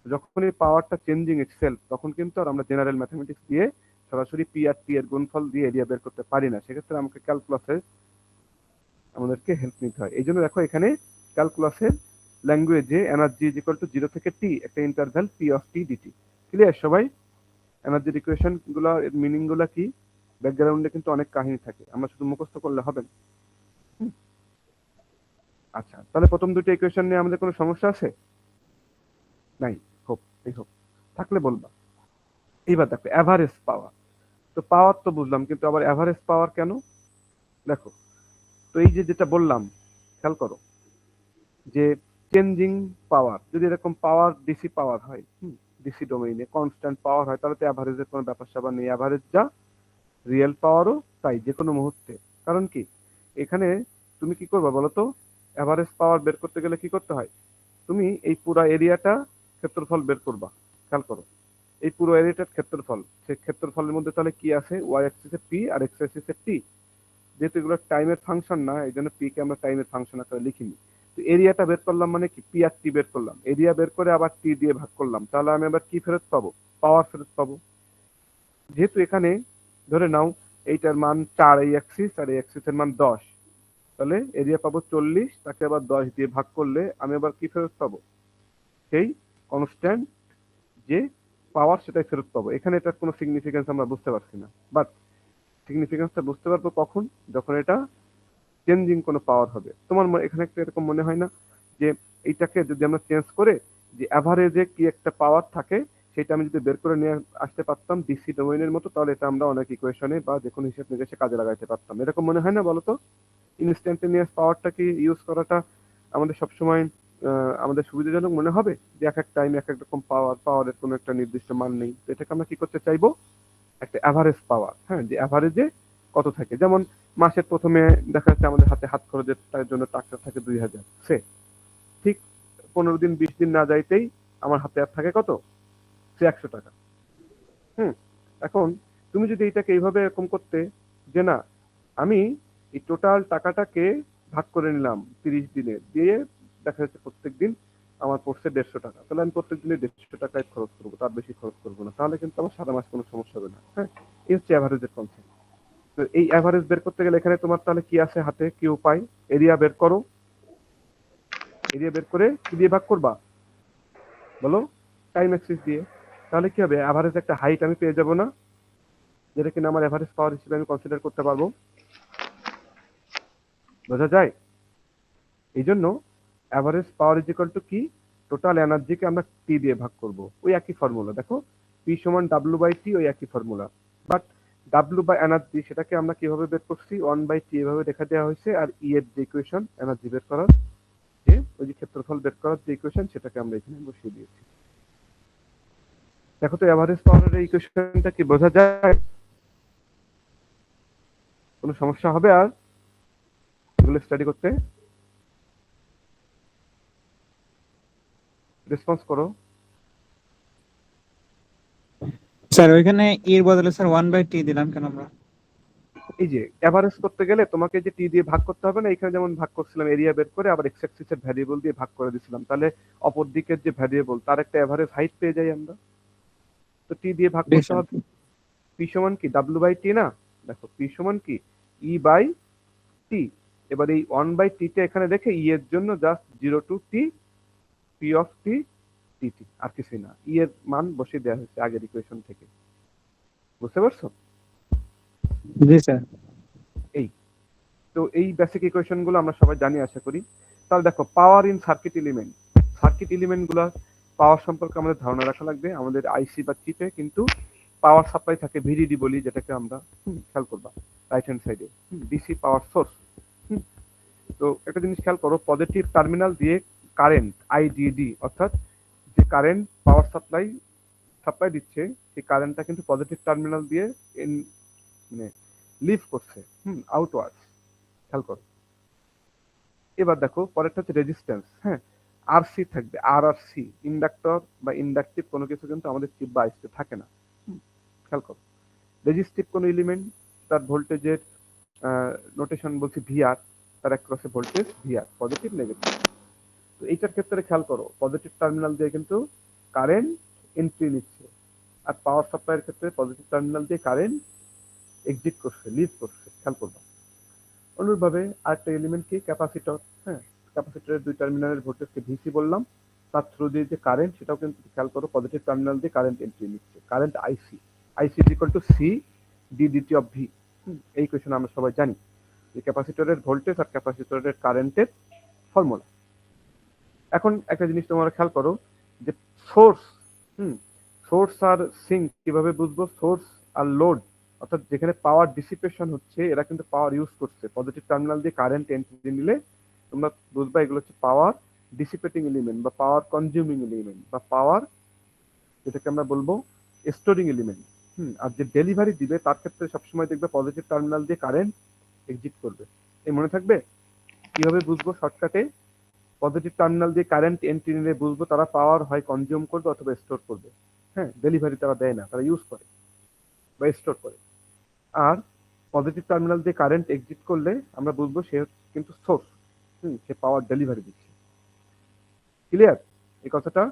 যখন এই পাওয়ারটা চেঞ্জিং ইটসেলফ তখন কিন্তু আর আমরা জেনারেল ম্যাথমেটিক্স দিয়ে সরাসরি পি আর টি এর গুণফল দিয়ে এরিয়া বের করতে পারি না, সেক্ষেত্রে আমাকে ক্যালকুলাসের আমাদেরকে হেল্প নিতে হয়। এই জন্য দেখো এখানে ক্যালকুলাসের ল্যাঙ্গুয়েজে এনার্জি ইজ ইকুয়াল টু 0 থেকে টি, একটা interval P of T DT. Clear সবাই? এনার্জির ইকুয়েশন গুলো এর মিনিং গুলা কি, ব্যাকগ্রাউন্ডে কিন্তু অনেক কাহিনী থাকে, আমরা শুধু মুখস্থ করলে হবে না। হুম, আচ্ছা, তাহলে প্রথম দুটো ইকুয়েশন নিয়ে আমাদের কোনো সমস্যা আছে? নাই? হোপ, এই হোপ থাকলে বলবা। এইবার দেখো অ্যাভারেজ পাওয়ার, তো পাওয়ার তো বুঝলাম, কিন্তু আবার অ্যাভারেজ পাওয়ার কেন? দেখো, তো এই যে যেটা বললাম, খেয়াল করো যে চেঞ্জিং পাওয়ার, যদি এরকম পাওয়ার ডিসি পাওয়ার হয়, ডিসি ডোমেইনে কনস্ট্যান্ট পাওয়ার হয়, তাহলে তো অ্যাভারেজের কোনো ব্যাপার স্যাপার নেই, অ্যাভারেজ যা রিয়েল পাওয়ারও তাই, যে কোনো মুহূর্তে। কারণ কি, এখানে তুমি কি করবা বলো তো, অ্যাভারেজ পাওয়ার বের করতে গেলে কি করতে হয়, তুমি এই পুরো এরিয়াটা ক্ষেত্রফল বের করবা। খেয়াল করো, এই পুরো এরিয়াটার ক্ষেত্রফল, সেই ক্ষেত্রফলের মধ্যে তাহলে কি আছে, ওয়াই অ্যাক্সিসে পি আর এক্স অ্যাক্সিসে টি। যেহেতু এগুলো টাইমের ফাংশন না, এই জন্য পি কে আমরা টাইমের ফাংশন আকারে লিখিনি। তো এরিয়াটা বের করলাম মানে কি, পি আর টি বের করলাম, এরিয়া বের করে আবার টি দিয়ে ভাগ করলাম, তাহলে আমি আবার কি ফেরত পাবো, পাওয়ার ফেরত পাবো। যেহেতু এখানে ধরে নাও এইটার মান 4, এই অ্যাক্সিস আর এই অ্যাক্সিসের মান 10, তাহলে এরিয়া পাবো 40, তাকে আবার 10 দিয়ে ভাগ করলে আমি আবার কি ফেরত পাবো, সেই কনস্ট্যান্ট যে পাওয়ার সেটাই ফেরত পাবো। এখানে এটার কোনো সিগনিফিকেন্স আমরা বুঝতে পারছি না, বাট সিগনিফিকেন্সটা বুঝতে পারবো কখন, যখন এটা চেঞ্জিং কোনো পাওয়ার হবে। তোমার এখানে একটা এরকম মনে হয় না যে এইটাকে যদি আমরা চেঞ্জ করে যে অ্যাভারেজে কি একটা পাওয়ার থাকে সেটা আমি যদি বের করে নিয়ে আসতে পারতাম ডিসি ডোমেইনের মতো, তাহলে এটা আমরা অনেক ইকুয়েশনে বা যে কোনো হিসাব নিকেশে কাজে লাগাইতে পারতাম, এরকম মনে হয় না বলো তো? ইনস্ট্যান্টেনিয়াস পাওয়ারটাকে ইউজ করাটা আমাদের সবসময় আমাদের সুবিধাজনক মনে হবে, যে এক এক টাইমে এক এক রকম পাওয়ারের কোনো একটা নির্দিষ্ট মান নেই, তো এটাকে আমরা কি করতে চাইবো, একটা অ্যাভারেজ পাওয়ার, হ্যাঁ, যে অ্যাভারেজে কত থাকে। যেমন মাসের প্রথমে দেখা যাচ্ছে আমাদের হাতে হাত খরচের জন্য টাকা থাকে 2000, সে ঠিক 15 দিন 20 দিন না যাইতেই আমার হাতে আর থাকে কত, সে 100 টাকা। হুম, এখন তুমি যদি এটাকে এইভাবে এরকম করতে যে না, আমি এই টোটাল টাকাটাকে ভাগ করে নিলাম 30 দিনে, দিয়ে দেখা যাচ্ছে প্রত্যেক দিন আমার পড়ছে 150 টাকা, তাহলে আমি প্রত্যেক দিনে 150 টাকায় খরচ করবো, তার বেশি খরচ করবো না, তাহলে কিন্তু আমার সারা মাস কোনো সমস্যা হবে না। হ্যাঁ, এই হচ্ছে অ্যাভারেজের কনসেপ্ট। তো এই অ্যাভারেজ বের করতে গেলে এখানে তোমার তাহলে কি আছে হাতে, কি উপায়, এরিয়া বের করো, এরিয়া বের করে কি দিয়ে ভাগ করবা বলো, টাইম অ্যাক্সিস দিয়ে। তাহলে কি হবে, অ্যাভারেজ একটা হাইট আমি পেয়ে যাব না, যেটা কিনা আমার অ্যাভারেজ পাওয়ার হিসেবে আমি কনসিডার করতে পারবো। বোঝা যায়? এই জন্য average power is equal two কি, টোটাল এনার্জিকে আমরা টি দিয়ে ভাগ করব, ওই একই ফর্মুলা। দেখো পি সমান ডাব্লু বাই টি, ওই একই formula, but W by energy সেটাকে আমরা কিভাবে বের করছি, 1/t এভাবে দেখা দেওয়া হয়েছে, আর ই এর যে ইকুয়েশন এনার্জি বের করার, যে ওই যে ক্ষেত্রফল বের করার যে ইকুয়েশন, সেটাকে আমরা এখানে বসিয়ে দিয়েছি। দেখো তো এভারেজ পাওয়ারের এই ইকুয়েশনটা কি বোঝা যায়? কোনো সমস্যা হবে আর এগুলো স্টাডি করতে? রেসপন্স করো। স্যার ওইখানে এর বদলে স্যার 1/t দিলাম কেন আমরা? এই যে এভারেজ করতে গেলে তোমাকে যে টি দিয়ে ভাগ করতে হবে না, এখানে যেমন ভাগ করছিলাম এরিয়া বের করে, আবার এক্স অ্যাক্সিসের ভ্যারিয়েবল দিয়ে ভাগ করে দিছিলাম, তাহলে অপর দিকের যে ভ্যারিয়েবল তার একটা এভারেজ হাইট পেয়ে যাই আমরা। তো টি দিয়ে ভাগ করতে হবে, পি সমান কি ডাব্লিউ বাই টি না, দেখো পি সমান কি ই বাই টি। এবার এই 1/t টা এখানে রেখে ই এর জন্য just 0 to t P of T টি, আর কিছুই না, ই এর মান বসিয়ে দেওয়া হয়েছে আগের ইকুয়েশন থেকে। বুঝতে পারছো? জি স্যার। এই তো এই বেসিক ইকুয়েশন গুলো আমরা সবাই জানি আশা করি। তাহলে দেখো power in circuit element, circuit element গুলো পাওয়ার সম্পর্কে আমাদের ধারণা রাখা লাগবে। আমাদের আইসি বা চিপে কিন্তু পাওয়ার সাপ্লাই থাকে ভিডিডি বলি, যেটাকে আমরা খেয়াল করবা রাইট হ্যান্ড সাইডে, ডিসি পাওয়ার সোর্স। তো একটা জিনিস খেয়াল করো, পজিটিভ টার্মিনাল দিয়ে কারেন্ট আইডিডি, অর্থাৎ যে কারেন্ট পাওয়ার সাপ্লাই দিচ্ছে, সেই কারেন্টটা কিন্তু পজিটিভ টার্মিনাল দিয়ে মানে লিভ করছে আউটওয়ার্ডস। খেয়াল করো। এবার দেখো পরেরটা হচ্ছে রেজিস্ট্যান্স। হ্যাঁ, আরসি থাকবে, আর আর সি, ইন্ডাক্টর বা ইন্ডাকটিভ কোনো কিছু কিন্তু আমাদের চিপ বা আইসিতে থাকে না। খেয়াল করো। রেজিস্টিভ কোনো এলিমেন্ট, তার ভোল্টেজের নোটেশন বলছি ভিআর, তার অ্যাক্রসে ভোল্টেজ ভিআর, পজিটিভ নেগেটিভ। তো এইটার ক্ষেত্রে খেয়াল করো, পজিটিভ টার্মিনাল দিয়ে কিন্তু কারেন্ট এন্ট্রি নিচ্ছে, আর পাওয়ার সাপ্লাইয়ের ক্ষেত্রে পজিটিভ টার্মিনাল দিয়ে কারেন্ট এক্সিট করছে, লিভ করছে। খেয়াল করবা। অনুরূপভাবে আরেকটা এলিমেন্ট কি, ক্যাপাসিটর। হ্যাঁ, ক্যাপাসিটরের দুই টার্মিনালের ভোল্টেজকে ভিসি বললাম, তার থ্রু দিয়ে যে কারেন্ট, সেটাও কিন্তু খেয়াল করো পজিটিভ টার্মিনাল দিয়ে কারেন্ট এন্ট্রি নিচ্ছে, current IC. IC is equal to C D DT of V. এই কোয়েশন আমরা সবাই জানি যে ক্যাপাসিটরের ভোল্টেজ আর ক্যাপাসিটরের কারেন্টের ফর্মুলা। এখন একটা জিনিস তোমরা খেয়াল করো যে সোর্স, সোর্স আর সিঙ্ক কিভাবে বুঝবো? সোর্স আর লোড, অর্থাৎ যেখানে পাওয়ার ডিসিপেশন হচ্ছে, এরা কিন্তু পাওয়ার ইউজ করছে। পজিটিভ টার্মিনাল দিয়ে কারেন্ট এন্ট্রি নিলে তোমরা বুঝবা এগুলো হচ্ছে পাওয়ার ডিসিপেটিং এলিমেন্ট বা পাওয়ার কনজিউমিং এলিমেন্ট বা পাওয়ার, যেটাকে আমরা বলবো স্টোরিং এলিমেন্ট। আর যে ডেলিভারি দিবে তার ক্ষেত্রে সবসময় দেখবে পজিটিভ টার্মিনাল দিয়ে কারেন্ট এক্সিট করবে। এই মনে থাকবে। কিভাবে বুঝবো? শর্টকাটে, পজিটিভ টার্মিনাল দিয়ে কারেন্ট এন্ট্রি নিলে বুঝবো তারা পাওয়ার হয় কনজিউম করবে অথবা স্টোর করবে। হ্যাঁ, ডেলিভারি তারা দেয় না, তারা ইউজ করে বা স্টোর করে। আর পজিটিভ টার্মিনাল দিয়ে কারেন্ট এক্সিট করলে আমরা বুঝবো সে কিন্তু সোর্স, সে পাওয়ার ডেলিভারি দিচ্ছে। ক্লিয়ার এই কথাটা?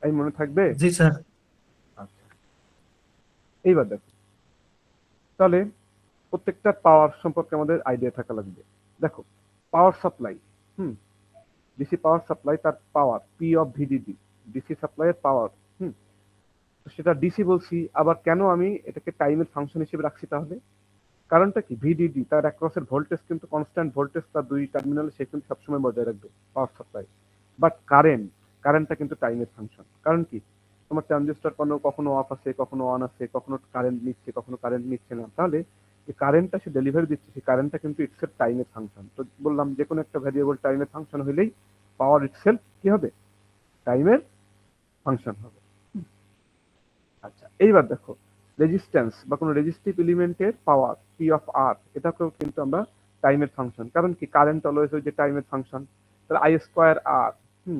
এই মনে থাকবে? জি স্যার। আচ্ছা, এইবার দেখো, তাহলে প্রত্যেকটা পাওয়ার সম্পর্কে আমাদের আইডিয়া থাকা লাগবে। দেখো, power supply, DC power supply, তার পাওয়ার পি অফ ভিডিডি, ডিসি সাপ্লাইয়ের পাওয়ার। সেটা ডিসি বলছি, আবার কেন আমি এটাকে টাইমের ফাংশন হিসেবে রাখছি? তাহলে কারণটা কি? ভিডিডি তার অ্যাক্রসের ভোল্টেজ কিন্তু কনস্ট্যান্ট ভোল্টেজ, তার দুই টার্মিনাল সে কিন্তু সবসময় বজায় রাখবে পাওয়ার সাপ্লাই। বাট কারেন্টটা কিন্তু টাইমের ফাংশন। কারণ কি? তোমার ট্রানজিস্টর কখনো অফ আছে, কখনো অন আছে, কখনো কারেন্ট নিচ্ছে, কখনো কারেন্ট নিচ্ছে না। তাহলে যে কারেন্টটা সে ডেলিভারি দিচ্ছে, সেই কারেন্টটা কিন্তু ইটসেলফ টাইমের ফাংশন। তো বললাম যে কোনো একটা ভ্যারিয়েবল টাইমের ফাংশন হলেই পাওয়ার ইটসেলফ কি হবে? টাইমের ফাংশন হবে। আচ্ছা, এইবার দেখো, রেজিস্ট্যান্স বা কোনো রেজিস্টিভ এলিমেন্টের পাওয়ার পি অফ আর, এটাকেও কিন্তু আমরা টাইমের ফাংশন। কারণ কি? কারেন্ট অলওয়েজ ওই যে টাইমের ফাংশন। তাহলে I square R,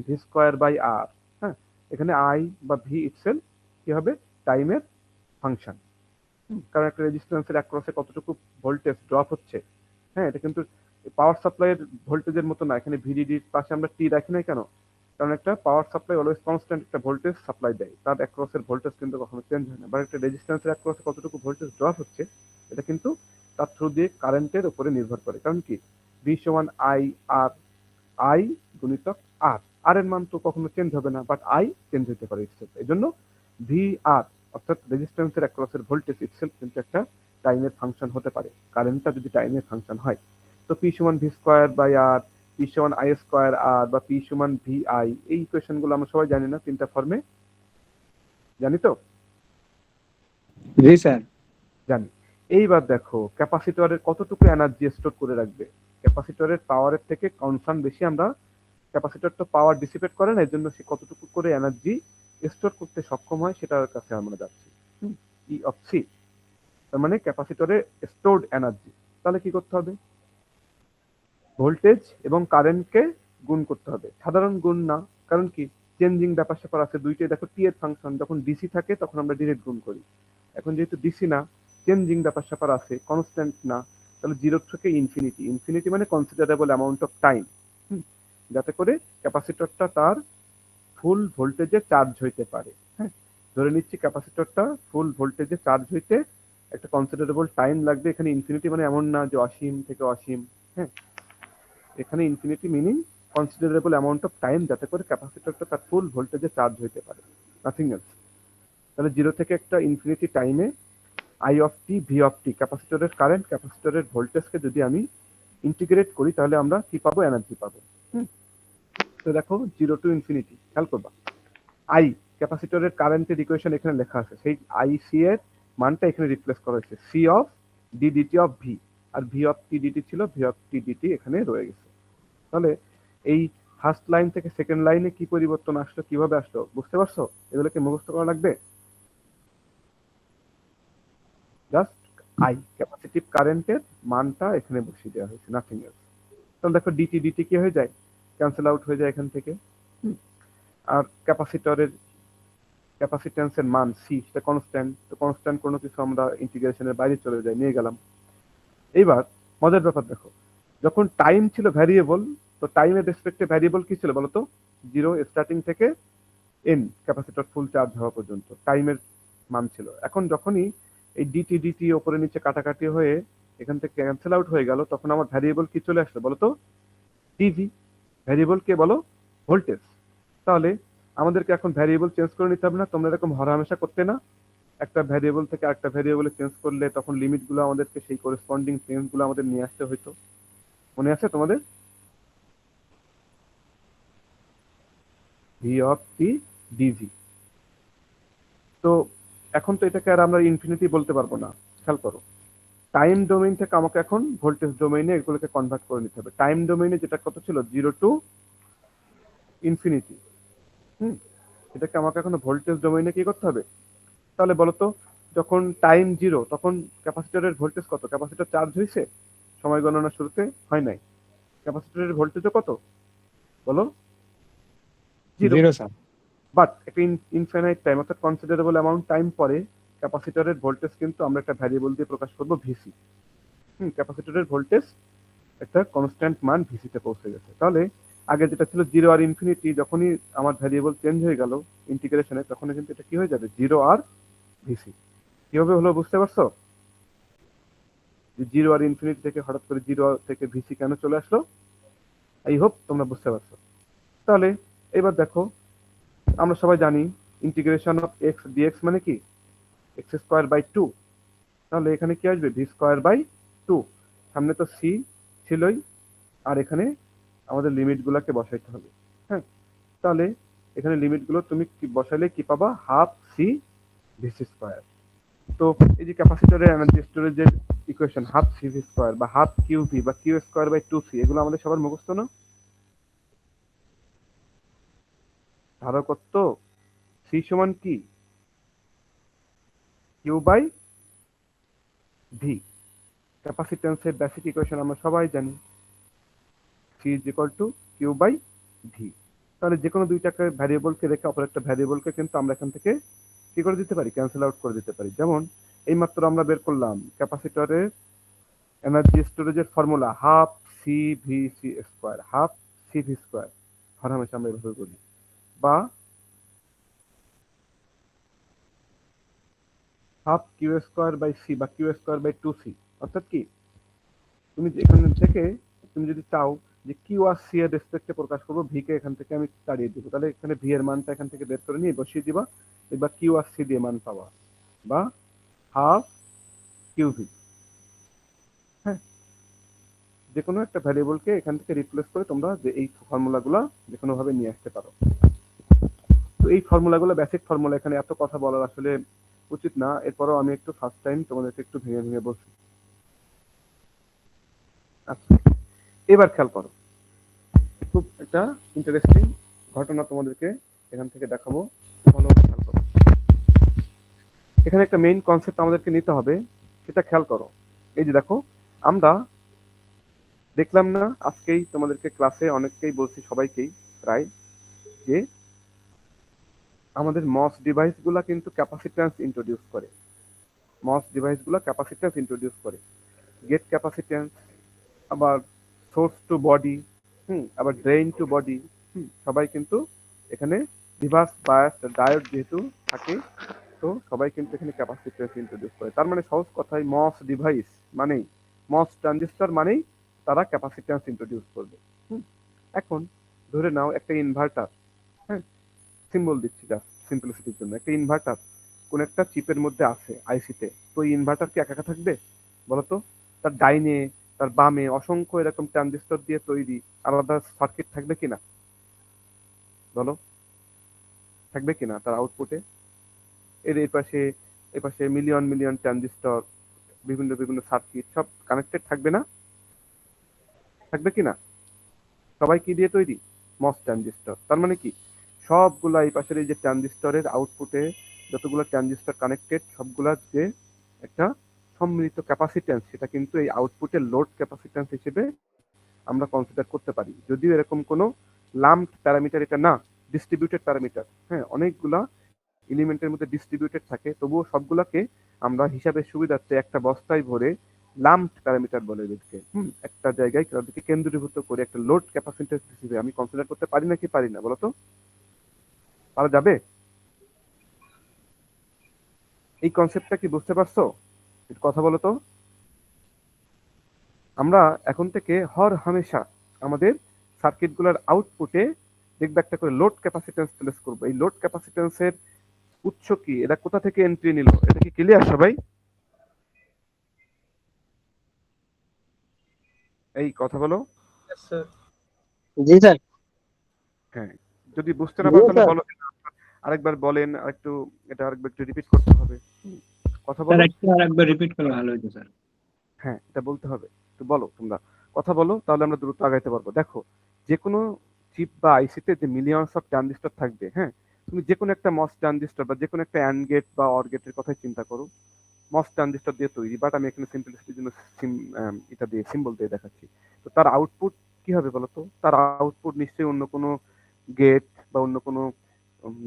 V square by R. হ্যাঁ, এখানে আই বা ভি ইটসেলফ কি হবে? টাইমের ফাংশন। কারণ একটা রেজিস্ট্যান্সের অ্যাক্রসে কতটুকু ভোল্টেজ ড্রপ হচ্ছে, হ্যাঁ, এটা কিন্তু পাওয়ার সাপ্লাইয়ের ভোল্টেজের মতো না। এখানে ভিডিডির পাশে আমরা টি রাখি নাই কেন? কারণ একটা পাওয়ার সাপ্লাই অলওয়েজ কনস্ট্যান্ট একটা ভোল্টেজ সাপ্লাই দেয়, তার অ্যাক্রসের ভোল্টেজ কিন্তু কখনো চেঞ্জ হয় না। বা একটা রেজিস্ট্যান্সের অ্যাক্রসে কতটুকু ভোল্টেজ ড্রপ হচ্ছে, এটা কিন্তু তার থ্রু দিয়ে কারেন্টের উপরে নির্ভর করে। কারণ কি? ভি সমান আই আর, আই গুণিতক আর, আর এর মান তো কখনো চেঞ্জ হবে না, বাট আই চেঞ্জ হতে পারে ইটসেলফ। এই জন্য ভি আর অর্থাৎ রেজিস্ট্যান্সের অ্যাক্রসের ভোল্টেজ ইটসেলফ কিন্তু একটা টাইমের ফাংশন হতে পারে, কারেন্টটা যদি টাইমের ফাংশন হয়। তো পি সমান V square by R, P সমান আই স্কোয়ার আর, বা পি সমান ভি আই, এই ইকুয়েশন গুলো আমরা সবাই জানি না? তিনটা ফর্মে জানি তো? জি স্যার। জানি। এইবার দেখো, ক্যাপাসিটরের কতটুকু এনার্জি স্টোর করে রাখবে? ক্যাপাসিটরের পাওয়ারের থেকে কনসার্ন বেশি আমরা, ক্যাপাসিটর তো পাওয়ার ডিসিপেট করে না, এর জন্য সে কতটুকু করে এনার্জি স্টোর করতে সক্ষম হয় সেটার কাছে আমরা যাচ্ছি। ই অফ সি, তার মানে ক্যাপাসিটরে স্টোরড এনার্জি। তাহলে কি করতে হবে? ভোল্টেজ এবং কারেন্টকে গুণ করতে হবে। সাধারণ গুণ না, কারণ কি? চেঞ্জিং ব্যাপার স্যাপার আছে দুইটাই। দেখো, টি এর ফাংশন যখন ডিসি থাকে তখন আমরা ডিরেক্ট গুণ করি। এখন যেহেতু ডিসি না, চেঞ্জিং ব্যাপার স্যাপার আছে, কনস্ট্যান্ট না, তাহলে 0 থেকে ইনফিনিটি। ইনফিনিটি মানে কনসিডারেবল অ্যামাউন্ট অফ টাইম, যাতে করে ক্যাপাসিটরটা তার ফুল ভোল্টেজে চার্জ হইতে পারে। হ্যাঁ, ধরে নিচ্ছি ক্যাপাসিটরটা ফুল ভোল্টেজে চার্জ হইতে একটা কনসিডারেবল টাইম লাগবে। এখানে ইনফিনিটি মানে এমন না যে অসীম থেকে অসীম। হ্যাঁ, এখানে infinity meaning considerable amount of time, যাতে করে ক্যাপাসিটরটা তার ফুল ভোল্টেজে চার্জ হইতে পারে, নাথিং এলস। তাহলে 0 থেকে একটা ইনফিনিটি টাইমে I of T V of T, ক্যাপাসিটরের কারেন্ট ক্যাপাসিটরের ভোল্টেজকে যদি আমি ইন্টিগ্রেট করি তাহলে আমরা কি পাবো? এনার্জি পাবো। তো দেখো, 0 টু ইনফিনিটি, খেয়াল করবা, আই ক্যাপাসিটরের কারেন্টের ইকুয়েশন এখানে লেখা আছে, সেই আই সি এর মানটা এখানে রিপ্লেস করা হয়েছে C of D DT of V, আর ভি অফ টি ডিটি ছিল ভি অফ টি ডিটি এখানে রয়ে গেছে। তাহলে এই ফার্স্ট লাইন থেকে সেকেন্ড লাইনে কি পরিবর্তন আসলো, কিভাবে আসলো, বুঝতে পারছো? এগুলোকে মুখস্থ করা লাগবে। জাস্ট আই ক্যাপাসিটিভ কারেন্টের মানটা এখানে বসিয়ে দেওয়া হয়েছে, নাথিং এলস। তাহলে দেখো ডিটি ডিটি কি হয়ে যায়? ক্যান্সেল আউট হয়ে যায় এখান থেকে। আর ক্যাপাসিট্যান্সের মান সি, সেটা কনস্ট্যান্ট, তো কনস্ট্যান্ট কোনো কিছু আমরা ইন্টিগ্রেশনের বাইরে চলে যাই, নিয়ে গেলাম। এইবার মজার ব্যাপার দেখো, যখন টাইম ছিল ভ্যারিয়েবল, তো টাইমের রেসপেক্টে ভ্যারিয়েবল কি ছিল বলতো? 0 স্টার্টিং থেকে এন ক্যাপাসিটর ফুল চার্জ হওয়া পর্যন্ত টাইমের মান ছিল। এখন যখনই এই ডিটি ওপরে নিচে কাটাকাটি হয়ে এখান থেকে ক্যান্সেল আউট হয়ে গেল, তখন আমার ভ্যারিয়েবল কি চলে আসলো বলতো? ডিভি। ভ্যারিয়েবল কে বলো? ভোল্টেজ। তাহলে আমাদেরকে এখন ভ্যারিয়েবল চেঞ্জ করে নিতে হবে না? তোমরা এরকম হরহামেশা করতে না? একটা ভ্যারিয়েবল থেকে আরেকটা ভ্যারিয়েবলে চেঞ্জ করলে তখন লিমিটগুলো আমাদেরকে সেই করেসপন্ডিং চেঞ্জগুলো আমাদের নিয়ে আসতে হইতো, মনে আছে তোমাদের? V of T DV. তো এখন তো এটাকে আর আমরা ইনফিনিটি বলতে পারবো না, খেয়াল করো। টাইম ডোমেইন থেকে আমাকে এখন ভোল্টেজ ডোমেইনে এগুলোকে কনভার্ট করে নিতে হবে। টাইম ডোমেইনে যেটা কত ছিল? 0 টু ইনফিনিটি। এটাকে আমাকে এখন ভোল্টেজ ডোমেইনে কি করতে হবে? তাহলে বলো তো, যখন টাইম 0 তখন ক্যাপাসিটরের ভোল্টেজ কত? ক্যাপাসিটর চার্জ হয়েছে? সময় গণনা শুরুতে হয় নাই। ক্যাপাসিটরের ভোল্টেজও কত বলো? 0। 0 স্যার। বাট একটা ইনফাইনাইট টাইম অর্থাৎ কনসিডারেবল অ্যামাউন্ট টাইম পরে ক্যাপাসিটরের ভোল্টেজ কিন্তু আমরা একটা ভ্যারিয়েবল দিয়ে প্রকাশ করবো, ভিসি। ক্যাপাসিটরের ভোল্টেজ একটা কনস্ট্যান্ট মান ভিসিতে পৌঁছে গেছে। তাহলে আগে যেটা ছিল 0 আর ইনফিনিটি, যখনই আমার ভ্যারিয়েবল চেঞ্জ হয়ে গেল ইন্টিগ্রেশনে, তখন কিন্তু এটা কি হয়ে যাবে? 0 আর ভিসি। কিভাবে হলো বুঝতে পারছো? যে 0 আর ইনফিনিটি থেকে হঠাৎ করে 0 থেকে ভিসি কেন চলে আসলো? আই হোপ তোমরা বুঝতে পারছো। তাহলে এবার দেখো, আমরা সবাই জানি ইন্টিগ্রেশন অফ এক্স ডিএক্স মানে কি? X square by 2। তাহলে এখানে কি আসবে? V square by 2। সামনে তো সি ছিলই, আর এখানে আমাদের লিমিটগুলোকে বসাইতে হবে। হ্যাঁ, তাহলে এখানে লিমিটগুলো তুমি বসাইলে কি পাবা? Half C VC square. তো এই যে ক্যাপাসিটরের এনার্জি স্টোরেজের equation, half C V square বা হাফ কিউ ভি বা কিউ স্কোয়ার বাই 2 সি, এগুলো আমাদের সবার মুখস্থ না? ধারকত্ব সি সমান কি? Q by V. ক্যাপাসিট্যান্সের বেসিক ইকুয়েশন আমরা সবাই জানি, C is equal to Q by V. তাহলে যে কোনো দুইটাকে ভ্যারিয়েবলকে রেখে অপর একটা ভ্যারিয়েবলকে কিন্তু আমরা এখান থেকে কি করে দিতে পারি? ক্যান্সেল আউট করে দিতে পারি। যেমন এইমাত্র আমরা বের করলাম ক্যাপাসিটরের এনার্জি স্টোরেজের formula half C V C square, half C V square, হরহামেশা আমরা এভাবে বলি। বা half Q square by C বা কিউ স্কোয়ার বাই 2 সি। অর্থাৎ কি, তুমি এখান থেকে তুমি যদি চাও যে কিউ আর সি এর রেসপেক্টে প্রকাশ করবো, ভি কে এখান থেকে আমি তাড়িয়ে দিব, তাহলে এখানে ভি এর মানটা এখান থেকে বের করে নিয়ে বসিয়ে দিবা, এবার কিউ আর সি দিয়ে মান পাওয়া, বা হাফ কিউ ভি। হ্যাঁ, যে কোনো একটা ভ্যারিয়েবলকে এখান থেকে রিপ্লেস করে তোমরা যে এই ফর্মুলাগুলো যে কোনো ভাবে নিয়ে আসতে পারো। তো এই ফর্মুলাগুলো বেসিক ফর্মুলা, এখানে এত কথা বলার আসলে উচিত না, এরপরও আমি একটু ফার্স্ট টাইম তোমাদেরকে একটু ভেঙে ভেঙে বলছি। আচ্ছা, এবার খেয়াল করো, খুব একটা ইন্টারেস্টিং ঘটনা তোমাদেরকে এখান থেকে দেখাবো, ভালো খেয়াল করো। এখানে একটা মেইন কনসেপ্ট আমাদেরকে নিতে হবে, সেটা খেয়াল করো। এই যে দেখো, আমরা দেখলাম না আজকেই তোমাদেরকে ক্লাসে অনেককেই বলছি, সবাইকেই প্রায়, যে আমাদের মস ডিভাইসগুলো কিন্তু ক্যাপাসিট্যান্স ইন্ট্রোডিউস করে। মস ডিভাইসগুলো ক্যাপাসিট্যান্স ইন্ট্রোডিউস করে, গেট ক্যাপাসিট্যান্স, আবার সোর্স টু বডি, আবার ড্রেইন টু বডি। সবাই কিন্তু এখানে রিভার্স বায়াস ডায়োড যেহেতু থাকে, তো সবাই কিন্তু এখানে ক্যাপাসিট্যান্স ইন্ট্রোডিউস করে। তার মানে সহজ কথায় মস ডিভাইস মানেই, মস ট্রানজিস্টর মানেই তারা ক্যাপাসিট্যান্স ইন্ট্রোডিউস করবে। এখন ধরে নাও একটা ইনভার্টার, হ্যাঁ, সিম্বল দিচ্ছি জাস্ট সিম্পলিসিটির জন্য, একটা ইনভার্টার কোন একটা চিপের মধ্যে আছে আইসিতে, তো এই ইনভার্টার কি একা একা থাকবে বলতো? তার ডাইনে তার বামে অসংখ্য এরকম ট্রানজিস্টর দিয়ে তৈরি আলাদা সার্কিট থাকবে কিনা বলো? থাকবে কিনা? তার আউটপুটে এর এপাশে মিলিয়ন মিলিয়ন ট্রানজিস্টর, বিভিন্ন বিভিন্ন সার্কিট সব কানেক্টেড থাকবে না? থাকবে কিনা? সবাই কি দিয়ে তৈরি? মস ট্রানজিস্টর। তার মানে কি, সবগুলা এই পাশের এই যে ট্রানজিস্টরের আউটপুটে যতগুলো ট্রানজিস্টর কানেক্টেড, সবগুলার যে একটা সম্মিলিত ক্যাপাসিট্যান্স, সেটা কিন্তু এই আউটপুটের লোড ক্যাপাসিট্যান্স হিসেবে আমরা কনসিডার করতে পারি। যদিও এরকম কোনো লাম্পড প্যারামিটার এটা না, ডিস্ট্রিবিউটেড প্যারামিটার। হ্যাঁ, অনেকগুলা এলিমেন্টের মধ্যে ডিস্ট্রিবিউটেড থাকে, তবুও সবগুলাকে আমরা হিসাবের সুবিধার্থে একটা বস্তায় ভরে লাম্পড প্যারামিটার বলে এদেরকে। একটা জায়গায় তাদেরকে কেন্দ্রীভূত করে একটা লোড ক্যাপাসিট্যান্স হিসেবে আমি কনসিডার করতে পারি নাকি পারি না বলতো? পারা যাবে? এই কনসেপ্টটা কি বুঝতে পারছো? একটু কথা বলো তো। আমরা এখন থেকে হর হামেশা আমাদের সার্কিটগুলোর আউটপুটে দেখবে একটা করে লোড ক্যাপাসিট্যান্স প্লেস করবো। এই লোড ক্যাপাসিট্যান্সের উৎস কি, এটা কোথা থেকে এন্ট্রি নিল, এটা কি ক্লিয়ার সবাই? এই কথা বলো। জি স্যার। হ্যাঁ, যদি বুঝতে না পারো তাহলে বলো, আরেকবার বলেন, আরেকটু এটা আরেকবার একটু রিপিট করতে হবে। কথা বলো। স্যার একটু আরেকবার রিপিট করলে ভালো হতো স্যার। হ্যাঁ, এটা বলতে হবে। তো বলো, তোমরা কথা বলো, তাহলে আমরা দ্রুত আগাইতে পারবো। দেখো, যে কোনো চিপ বা আইসিতে যে মিলিয়নস অফ ট্রানজিস্টর থাকবে, হ্যাঁ, তুমি যে কোনো একটা মস ট্রানজিস্টর বা যে কোনো একটা অ্যান্ড গেট বা অর গেটের কথাই চিন্তা করো, মস ট্রানজিস্টর দিয়ে তৈরি, বাট আমি এখানে সিম্পলিসিটির জন্য এটা দিয়ে সিম্বল দিয়ে দেখাচ্ছি। তো তার আউটপুট কি হবে বলতো? তার আউটপুট নিশ্চয়ই অন্য কোনো গেট বা অন্য কোনো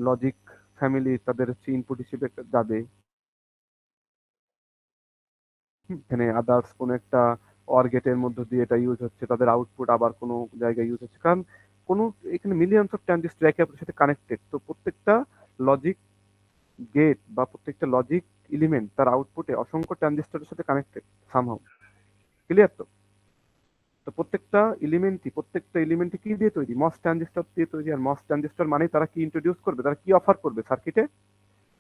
লজিক ফ্যামিলি তাদের হচ্ছে ইনপুট হিসেবে যাবে। এখানে আদার্স কোনো একটা অর গেটের মধ্য দিয়ে এটা ইউজ হচ্ছে, তাদের আউটপুট আবার কোনো জায়গায় ইউজ হচ্ছে, কারণ কোনো এখানে মিলিয়নস অফ ট্রানজিস্টর একে অপরের সাথে কানেক্টেড। তো প্রত্যেকটা লজিক গেট বা প্রত্যেকটা লজিক এলিমেন্ট তার আউটপুটে অসংখ্য ট্রানজিস্টরের সাথে কানেক্টেড সামহাউ। ক্লিয়ার তো? তো প্রত্যেকটা এলিমেন্টই কি দিয়ে তৈরি? মস ট্রানজিস্টর দিয়ে তৈরি। আর মস ট্রানজিস্টর মানে তারা কি ইন্ট্রোডিউস করবে, তারা কি অফার করবে সার্কিটে?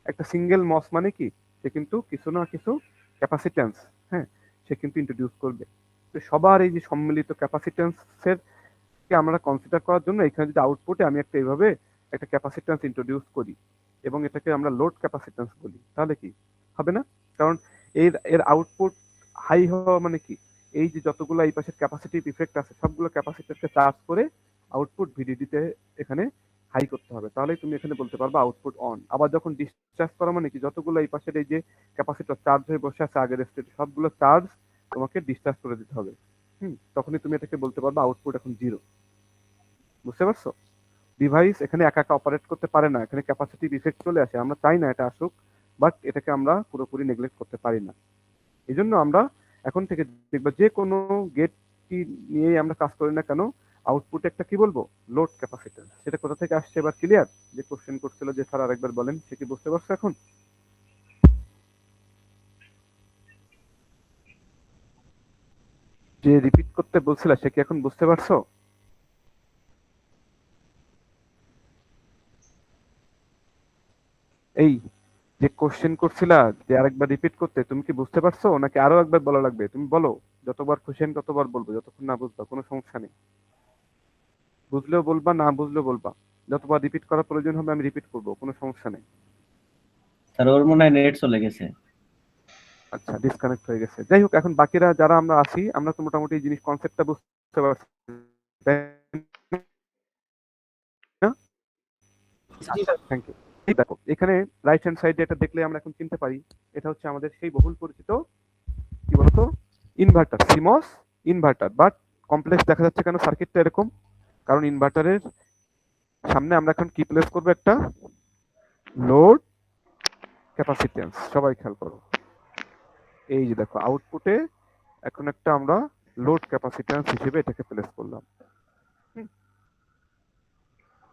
একটা সিঙ্গেল মস মানে কি, সে কিন্তু কিছু না কিছু ক্যাপাসিট্যান্স, হ্যাঁ, সে কিন্তু ইন্ট্রোডিউস করবে। তো সবার এই যে সম্মিলিত ক্যাপাসিট্যান্সের কে আমরা কনসিডার করার জন্য এখানে যদি আউটপুটে আমি একটা এইভাবে একটা ক্যাপাসিট্যান্স ইন্ট্রোডিউস করি এবং এটাকে আমরা লোড ক্যাপাসিট্যান্স বলি, তাহলে কি হবে না? কারণ এর এর আউটপুট হাই হওয়া মানে কি, এই যে যতগুলো এই পাশের ক্যাপাসিটিভ ইফেক্ট আছে সবগুলো ক্যাপাসিটরকে চার্জ করে আউটপুট ভিডিডিতে এখানে হাই করতে হবে, তাহলেই তুমি এখানে বলতে পারবে আউটপুট অন। আবার যখন ডিসচার্জ করা মানে কি, যতগুলো এই পাশের এই যে ক্যাপাসিটর চার্জ হয়ে বসে আছে আগের স্টেটে সবগুলো চার্জ তোমাকে ডিসচার্জ করে দিতে হবে। তখনই তুমি এটাকে বলতে পারবে আউটপুট এখন 0। বুঝতে পারছো? ডিভাইস এখানে একা একা অপারেট করতে পারে না, এখানে ক্যাপাসিটিভ ইফেক্ট চলে আসে। আমরা চাই না এটা আসুক, বাট এটাকে আমরা পুরোপুরি নেগলেক্ট করতে পারি না। এই জন্য আমরা এখন থেকে দেখবো যে কোনো গেট কি নিয়েই আমরা কাজ করি না কেন, আউটপুট একটা কি বলবো, লোড ক্যাপাসিট্যান্স। সেটা কোথা থেকে আসছে এবার ক্লিয়ার? যে কোশ্চেন করছিল যে স্যার আরেকবার বলেন, সে কি বুঝতে পারছো এখন? যে রিপিট করতে বলছিল সে কি এখন বুঝতে পারছো? এই যে কোশ্চেন করছিলা যে আরেকবার রিপিট করতে, তুমি কি বুঝতে পারছো নাকি আরো একবার বলা লাগবে? তুমি বলো, যতবার খুশি আমি ততবার বলবো, যতক্ষণ না বুঝবা কোনো সমস্যা নেই। বুঝলেও বলবা, না বুঝলেও বলবা, যতবার রিপিট করার প্রয়োজন হবে আমি রিপিট করবো, কোনো সমস্যা নেই। স্যার ওর মনে হয় নেট চলে গেছে। আচ্ছা, ডিসকানেক্ট হয়ে গেছে। যাই হোক, এখন বাকিরা যারা আমরা আছি আমরা তো মোটামুটি এই জিনিস কনসেপ্টটা বুঝতে পারছি, তাই না? Thank you. এই দেখো এখানে রাইট হ্যান্ড সাইডে এটা দেখলে আমরা এখন চিনতে পারি এটা হচ্ছে আমাদের সেই বহুল পরিচিত কি বলতো, inverter, seems inverter. But complex দেখা যাচ্ছে কেন সার্কিটটা এরকম? কারণ ইনভার্টারের সামনে আমরা এখন কি প্লেস করবো, একটা লোড ক্যাপাসিটেন্স। সবাই খেয়াল করো, এই যে দেখো আউটপুটে এখন একটা আমরা লোড ক্যাপাসিটেন্স হিসেবে এটাকে প্লেস করলাম।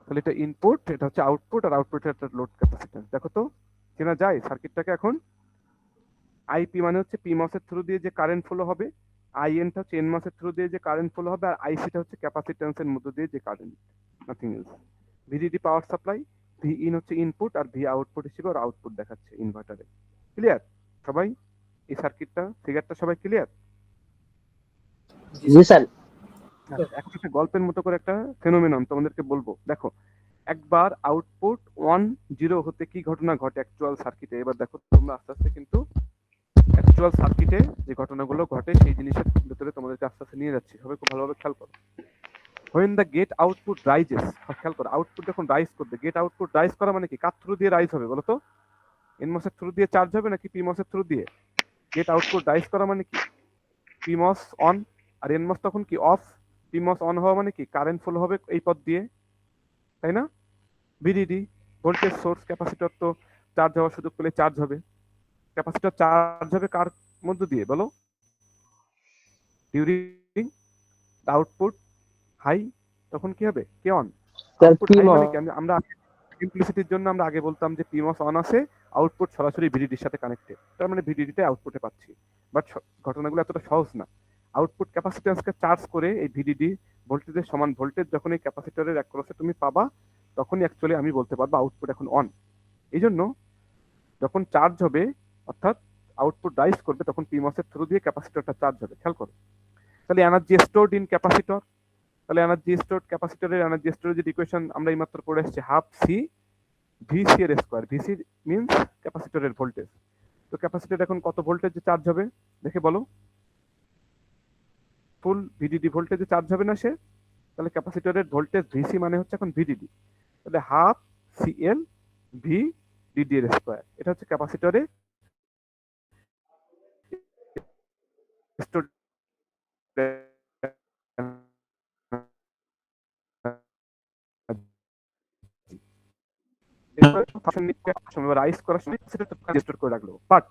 তাহলে এটা ইনপুট, এটা হচ্ছে আউটপুট, আর আউটপুটের একটা লোড ক্যাপাসিটেন্স। দেখো তো চেনা যায় সার্কিটটাকে এখন? আইপি মানে হচ্ছে পিমস এর থ্রু দিয়ে যে কারেন্ট ফ্লো হবে, আইএনটা হচ্ছে এনমস এর থ্রু দিয়ে যে কারেন্ট ফ্লো হবে, আর আইসিটা হচ্ছে ক্যাপাসিটেন্সের মধ্য দিয়ে যে current, nothing else. VDD power supply, V in হচ্ছে ইনপুট আর ভি আউটপুট হিসেবে ওর আউটপুট দেখাচ্ছে ইনভার্টারে। ক্লিয়ার সবাই? এই সার্কিটটা ফিগারটা সবাই ক্লিয়ার? জি স্যার। এখন একটা গল্পের মতো করে একটা ফেনোমেনন তোমাদেরকে বলবো। দেখো, একবার আউটপুট 1 0 হতে কি ঘটনা ঘটে অ্যাকচুয়াল সার্কিটে, এবার দেখো তোমরা আস্তে আস্তে কিন্তু অ্যাকচুয়াল সার্কিটে যে ঘটনাগুলো ঘটে সেই জিনিসের ভিতরে তোমাদেরকে আস্তে আস্তে নিয়ে যাচ্ছি। সবাই খুব ভালোভাবে খেয়াল করো। When the gate output rises, খেয়াল করো, আউটপুট যখন রাইজ করবে, গেট আউটপুট রাইজ করা মানে কি, কার থ্রু দিয়ে রাইজ হবে বলো তো? এনমস এর থ্রু দিয়ে চার্জ হবে নাকি পিমস এর থ্রু দিয়ে? গেট আউটপুট রাইজ করা মানে কি, পিমস অন আর এনমস তখন কি অফ। পিমস অন হওয়া মানে কি, কারেন্ট ফ্লো হবে এই পথ দিয়ে, তাই না? ভিডিডি ভোল্টেজ সোর্স, ক্যাপাসিটর তো চার্জ হওয়ার সুযোগ পেলে চার্জ হবে। ক্যাপাসিটর চার্জ হবে কার মধ্য দিয়ে বলো? ডিউরিং আউটপুট হাই, তখন কি হবে? কে অন। আউটপুট হাই মানে কি? আমরা সিম্পলিসিটির জন্য আমরা আগে বলতাম যে পিমস অন আছে, আউটপুট সরাসরি ভিডিডির সাথে কানেক্টেড, তার মানে ভিডিডিতে আউটপুটে পাচ্ছি। বাট ঘটনাগুলো এতটা সহজ না। আউটপুট ক্যাপাসিট্যান্সকে চার্জ করে এই ভিডিডি ভোল্টেজের সমান ভোল্টেজ যখন এই ক্যাপাসিটরের অ্যাক্রসে তুমি পাবা, তখনই অ্যাকচুয়ালি আমি বলতে পারবো আউটপুট এখন অন। এই জন্য যখন চার্জ হবে অর্থাৎ আউটপুট রাইজ করবে, তখন পিমসের থ্রু দিয়ে ক্যাপাসিটরটা চার্জ হবে। খেয়াল করো। তাহলে এনার্জি স্টোরড ইন ক্যাপাসিটর, তাহলে এনার্জি স্টোরড ক্যাপাসিটরের এনার্জি স্টোরেজের ইকুয়েশন আমরা এই মাত্র পড়ে এসেছি, হাফ সি ভিসি এর স্কোয়ার। ভিসি মিনস ক্যাপাসিটরের ভোল্টেজ। তো ক্যাপাসিটর এখন কত ভোল্টেজে চার্জ হবে দেখে বলো? ফুল ভিডিডি ভোল্টেজে চার্জ হবে না সে? তাহলে ক্যাপাসিটরের ভোল্টেজ ভিসি মানে হচ্ছে এখন ভিডিডি। তাহলে হাফ সিএল ভি ডিডি এর স্কোয়ার, এটা হচ্ছে ক্যাপাসিটরে স্টোরড রাইজ করার সময় স্টোর করে রাখলো। বাট